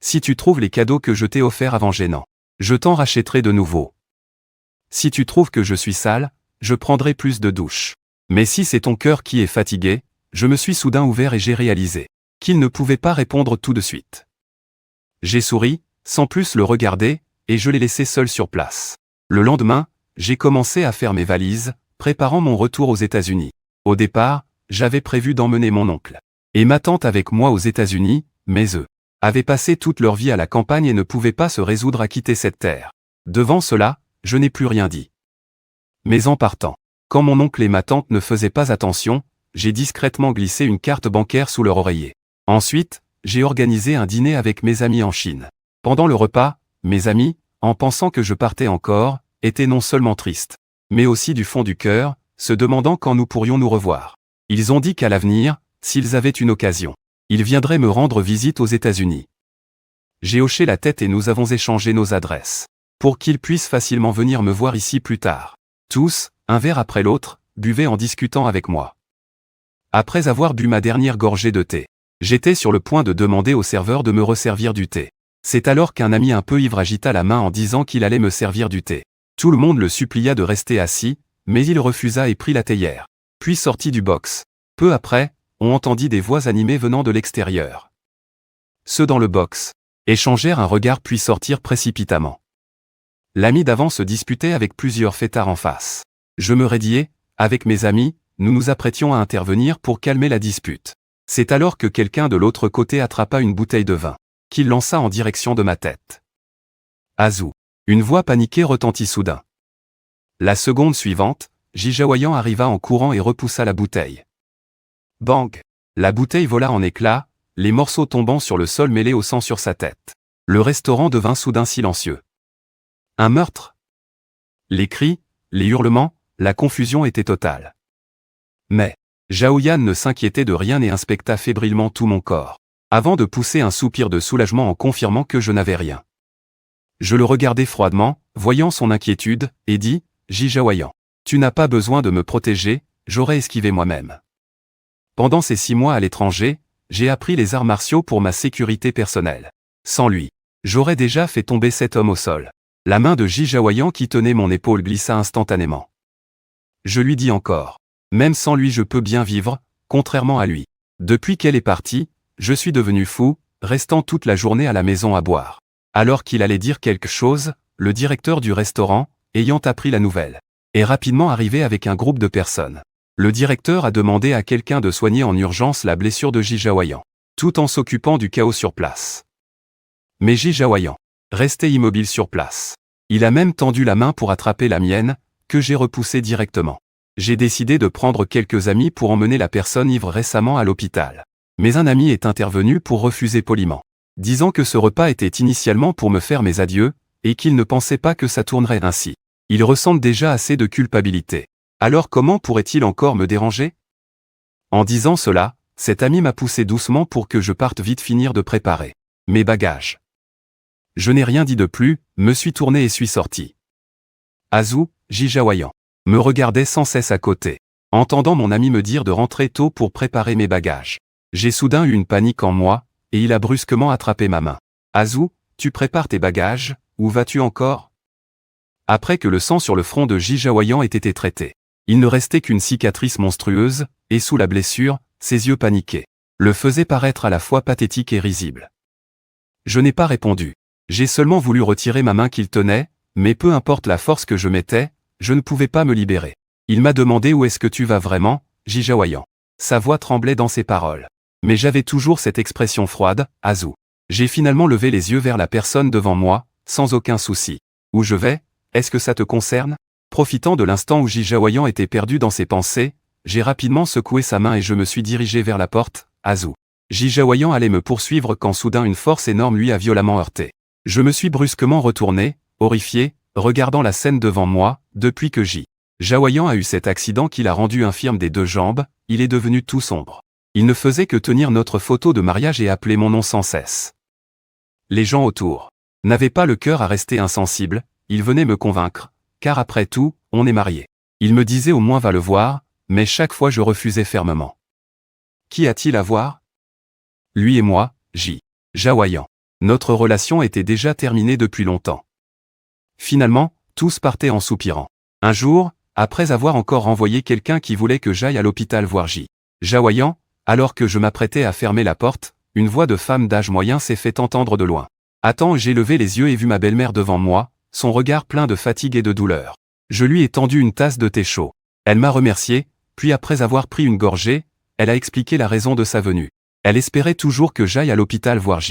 Si tu trouves les cadeaux que je t'ai offerts avant gênants, je t'en rachèterai de nouveau. Si tu trouves que je suis sale, je prendrai plus de douches. Mais si c'est ton cœur qui est fatigué, je me suis soudain ouvert et j'ai réalisé qu'il ne pouvait pas répondre tout de suite. J'ai souri, sans plus le regarder, et je l'ai laissé seul sur place. Le lendemain, j'ai commencé à faire mes valises, préparant mon retour aux États-Unis. Au départ, j'avais prévu d'emmener mon oncle et ma tante avec moi aux États-Unis, mais eux avaient passé toute leur vie à la campagne et ne pouvaient pas se résoudre à quitter cette terre. Devant cela, je n'ai plus rien dit. Mais en partant, quand mon oncle et ma tante ne faisaient pas attention, j'ai discrètement glissé une carte bancaire sous leur oreiller. Ensuite, j'ai organisé un dîner avec mes amis en Chine. Pendant le repas, mes amis, en pensant que je partais encore, étaient non seulement tristes, mais aussi du fond du cœur, se demandant quand nous pourrions nous revoir. Ils ont dit qu'à l'avenir, s'ils avaient une occasion, ils viendraient me rendre visite aux États-Unis. J'ai hoché la tête et nous avons échangé nos adresses, pour qu'ils puissent facilement venir me voir ici plus tard. Tous, un verre après l'autre, buvaient en discutant avec moi. Après avoir bu ma dernière gorgée de thé, j'étais sur le point de demander au serveur de me resservir du thé. C'est alors qu'un ami un peu ivre agita la main en disant qu'il allait me servir du thé. Tout le monde le supplia de rester assis, mais il refusa et prit la théière. Puis sortit du box. Peu après, on entendit des voix animées venant de l'extérieur. Ceux dans le box échangèrent un regard puis sortirent précipitamment. L'ami d'avant se disputait avec plusieurs fêtards en face. Je me raidiais, avec mes amis, nous nous apprêtions à intervenir pour calmer la dispute. C'est alors que quelqu'un de l'autre côté attrapa une bouteille de vin, qu'il lança en direction de ma tête. Azou. Une voix paniquée retentit soudain. La seconde suivante, Jijaoyan arriva en courant et repoussa la bouteille. Bang! La bouteille vola en éclats, les morceaux tombant sur le sol mêlés au sang sur sa tête. Le restaurant devint soudain silencieux. Un meurtre? Les cris, les hurlements, la confusion étaient totale. Mais, Zhaoyan ne s'inquiétait de rien et inspecta fébrilement tout mon corps, avant de pousser un soupir de soulagement en confirmant que je n'avais rien. Je le regardai froidement, voyant son inquiétude, et dit, Jijaoyan, tu n'as pas besoin de me protéger, j'aurais esquivé moi-même. Pendant ces 6 mois à l'étranger, j'ai appris les arts martiaux pour ma sécurité personnelle. Sans lui, j'aurais déjà fait tomber cet homme au sol. La main de Jijaoyan qui tenait mon épaule glissa instantanément. Je lui dis encore, même sans lui je peux bien vivre, contrairement à lui. Depuis qu'elle est partie, je suis devenu fou, restant toute la journée à la maison à boire. Alors qu'il allait dire quelque chose, le directeur du restaurant, ayant appris la nouvelle, est rapidement arrivé avec un groupe de personnes. Le directeur a demandé à quelqu'un de soigner en urgence la blessure de Jijaoyan, tout en s'occupant du chaos sur place. Mais Jijaoyan restait immobile sur place. Il a même tendu la main pour attraper la mienne, que j'ai repoussée directement. J'ai décidé de prendre quelques amis pour emmener la personne ivre récemment à l'hôpital. Mais un ami est intervenu pour refuser poliment, disant que ce repas était initialement pour me faire mes adieux, et qu'il ne pensait pas que ça tournerait ainsi. Il ressent déjà assez de culpabilité. Alors comment pourrait-il encore me déranger? En disant cela, cet ami m'a poussé doucement pour que je parte vite finir de préparer mes bagages. Je n'ai rien dit de plus, me suis tourné et suis sorti. Azou, Jijaoyan, me regardait sans cesse à côté, entendant mon ami me dire de rentrer tôt pour préparer mes bagages. J'ai soudain eu une panique en moi, et il a brusquement attrapé ma main. Azou, tu prépares tes bagages, où vas-tu encore? Après que le sang sur le front de Jijaoyan ait été traité, il ne restait qu'une cicatrice monstrueuse, et sous la blessure, ses yeux paniqués le faisaient paraître à la fois pathétique et risible. Je n'ai pas répondu. J'ai seulement voulu retirer ma main qu'il tenait, mais peu importe la force que je mettais, je ne pouvais pas me libérer. Il m'a demandé où est-ce que tu vas vraiment, Jijaoyan. Sa voix tremblait dans ses paroles. Mais j'avais toujours cette expression froide, Azou. J'ai finalement levé les yeux vers la personne devant moi, sans aucun souci. Où je vais? Est-ce que ça te concerne? Profitant de l'instant où Jijaoyan était perdu dans ses pensées, j'ai rapidement secoué sa main et je me suis dirigé vers la porte, Azou. Jijaoyan allait me poursuivre quand soudain une force énorme lui a violemment heurté. Je me suis brusquement retourné, horrifié, regardant la scène devant moi, depuis que Jijaoyan a eu cet accident qui l'a rendu infirme des 2 jambes, il est devenu tout sombre. Il ne faisait que tenir notre photo de mariage et appeler mon nom sans cesse. Les gens autour n'avaient pas le cœur à rester insensibles, ils venaient me convaincre, car après tout, on est mariés. Ils me disaient au moins va le voir, mais chaque fois je refusais fermement. Qui a-t-il à voir? Lui et moi, Jaoyan. Notre relation était déjà terminée depuis longtemps. Finalement, tous partaient en soupirant. Un jour, après avoir encore envoyé quelqu'un qui voulait que j'aille à l'hôpital voir Jaoyan, alors que je m'apprêtais à fermer la porte, une voix de femme d'âge moyen s'est fait entendre de loin. Attends, j'ai levé les yeux et vu ma belle-mère devant moi, son regard plein de fatigue et de douleur. Je lui ai tendu une tasse de thé chaud. Elle m'a remercié, puis après avoir pris une gorgée, elle a expliqué la raison de sa venue. Elle espérait toujours que j'aille à l'hôpital voir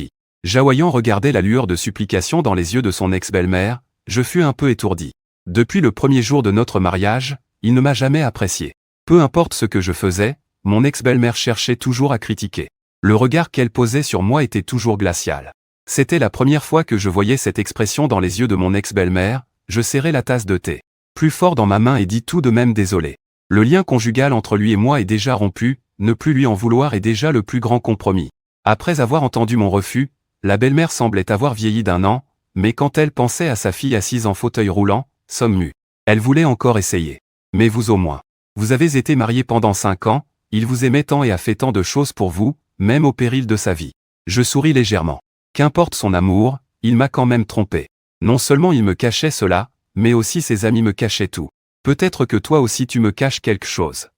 Jaoyan regardait la lueur de supplication dans les yeux de son ex-belle-mère, je fus un peu étourdi. Depuis le premier jour de notre mariage, il ne m'a jamais apprécié. Peu importe ce que je faisais, mon ex-belle-mère cherchait toujours à critiquer. Le regard qu'elle posait sur moi était toujours glacial. C'était la première fois que je voyais cette expression dans les yeux de mon ex-belle-mère, je serrai la tasse de thé plus fort dans ma main et dis tout de même désolé. Le lien conjugal entre lui et moi est déjà rompu, ne plus lui en vouloir est déjà le plus grand compromis. Après avoir entendu mon refus, la belle-mère semblait avoir vieilli d'1 an, mais quand elle pensait à sa fille assise en fauteuil roulant, somme mue. Elle voulait encore essayer. Mais vous au moins. Vous avez été mariés pendant 5 ans, il vous aimait tant et a fait tant de choses pour vous, même au péril de sa vie. Je souris légèrement. Qu'importe son amour, il m'a quand même trompé. Non seulement il me cachait cela, mais aussi ses amis me cachaient tout. Peut-être que toi aussi tu me caches quelque chose.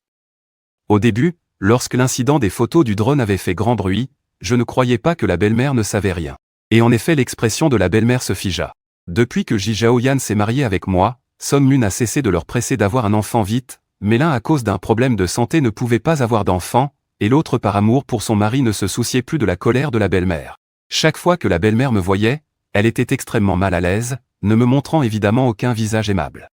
Au début, lorsque l'incident des photos du drone avait fait grand bruit, je ne croyais pas que la belle-mère ne savait rien. Et en effet l'expression de la belle-mère se figea. Depuis que Jaoyan s'est marié avec moi, Som Lun a cessé de leur presser d'avoir un enfant vite, mais l'un à cause d'un problème de santé ne pouvait pas avoir d'enfant, et l'autre par amour pour son mari ne se souciait plus de la colère de la belle-mère. Chaque fois que la belle-mère me voyait, elle était extrêmement mal à l'aise, ne me montrant évidemment aucun visage aimable.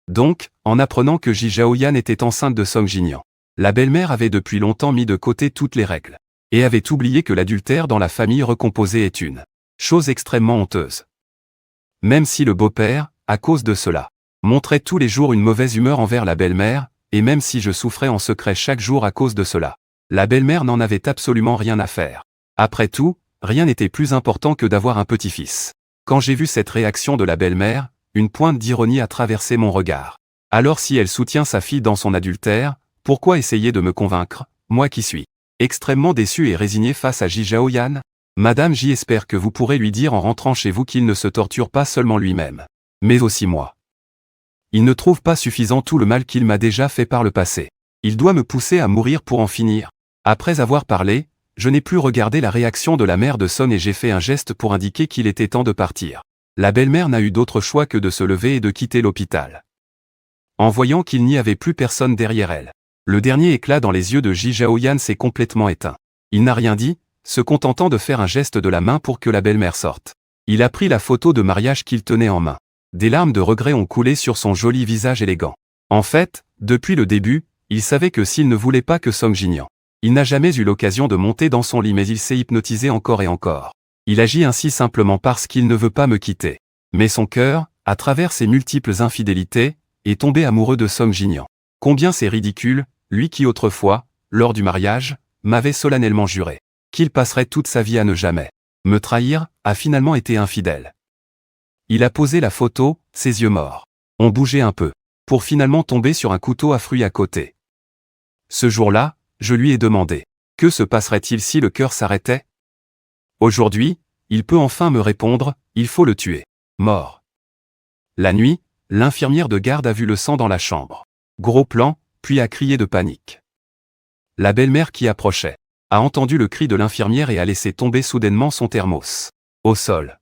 Donc, en apprenant que Jaoyan était enceinte de Song Jinyan, la belle-mère avait depuis longtemps mis de côté toutes les règles, et avait oublié que l'adultère dans la famille recomposée est une chose extrêmement honteuse. Même si le beau-père, à cause de cela, montrait tous les jours une mauvaise humeur envers la belle-mère, et même si je souffrais en secret chaque jour à cause de cela, la belle-mère n'en avait absolument rien à faire. Après tout, rien n'était plus important que d'avoir un petit-fils. Quand j'ai vu cette réaction de la belle-mère, une pointe d'ironie a traversé mon regard. Alors si elle soutient sa fille dans son adultère, pourquoi essayer de me convaincre, moi qui suis extrêmement déçu et résigné face à Jaoyan? Madame J espère que vous pourrez lui dire en rentrant chez vous qu'il ne se torture pas seulement lui-même, mais aussi moi. Il ne trouve pas suffisant tout le mal qu'il m'a déjà fait par le passé. Il doit me pousser à mourir pour en finir. Après avoir parlé, je n'ai plus regardé la réaction de la mère de Son et j'ai fait un geste pour indiquer qu'il était temps de partir. La belle-mère n'a eu d'autre choix que de se lever et de quitter l'hôpital. En voyant qu'il n'y avait plus personne derrière elle, le dernier éclat dans les yeux de Jaoyan s'est complètement éteint. Il n'a rien dit, se contentant de faire un geste de la main pour que la belle-mère sorte. Il a pris la photo de mariage qu'il tenait en main. Des larmes de regret ont coulé sur son joli visage élégant. En fait, depuis le début, il savait que s'il ne voulait pas que Song Jinyan, il n'a jamais eu l'occasion de monter dans son lit mais il s'est hypnotisé encore et encore. Il agit ainsi simplement parce qu'il ne veut pas me quitter. Mais son cœur, à travers ses multiples infidélités, est tombé amoureux de Song Jinyan. Combien c'est ridicule, lui qui autrefois, lors du mariage, m'avait solennellement juré qu'il passerait toute sa vie à ne jamais me trahir, a finalement été infidèle. Il a posé la photo, ses yeux morts ont bougé un peu, pour finalement tomber sur un couteau à fruits à côté. Ce jour-là, je lui ai demandé, que se passerait-il si le cœur s'arrêtait? Aujourd'hui, il peut enfin me répondre, il faut le tuer. Mort. La nuit, l'infirmière de garde a vu le sang dans la chambre. Gros plan, puis a crié de panique. La belle-mère qui approchait a entendu le cri de l'infirmière et a laissé tomber soudainement son thermos au sol.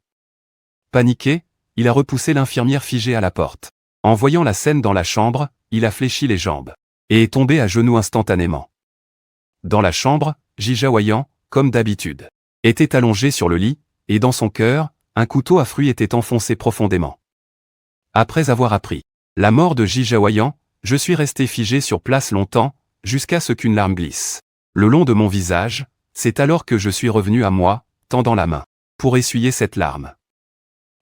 Paniqué, il a repoussé l'infirmière figée à la porte. En voyant la scène dans la chambre, il a fléchi les jambes et est tombé à genoux instantanément. Dans la chambre, Jaoyan, comme d'habitude, était allongé sur le lit, et dans son cœur, un couteau à fruits était enfoncé profondément. Après avoir appris la mort de Jaoyan, je suis resté figé sur place longtemps, jusqu'à ce qu'une larme glisse le long de mon visage. C'est alors que je suis revenu à moi, tendant la main pour essuyer cette larme.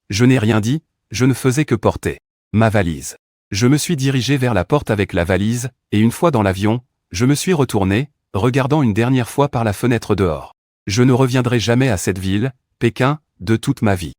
Je n'ai rien dit, je ne faisais que porter ma valise. Je me suis dirigé vers la porte avec la valise, et une fois dans l'avion, je me suis retourné, regardant une dernière fois par la fenêtre dehors. Je ne reviendrai jamais à cette ville, Pékin, de toute ma vie.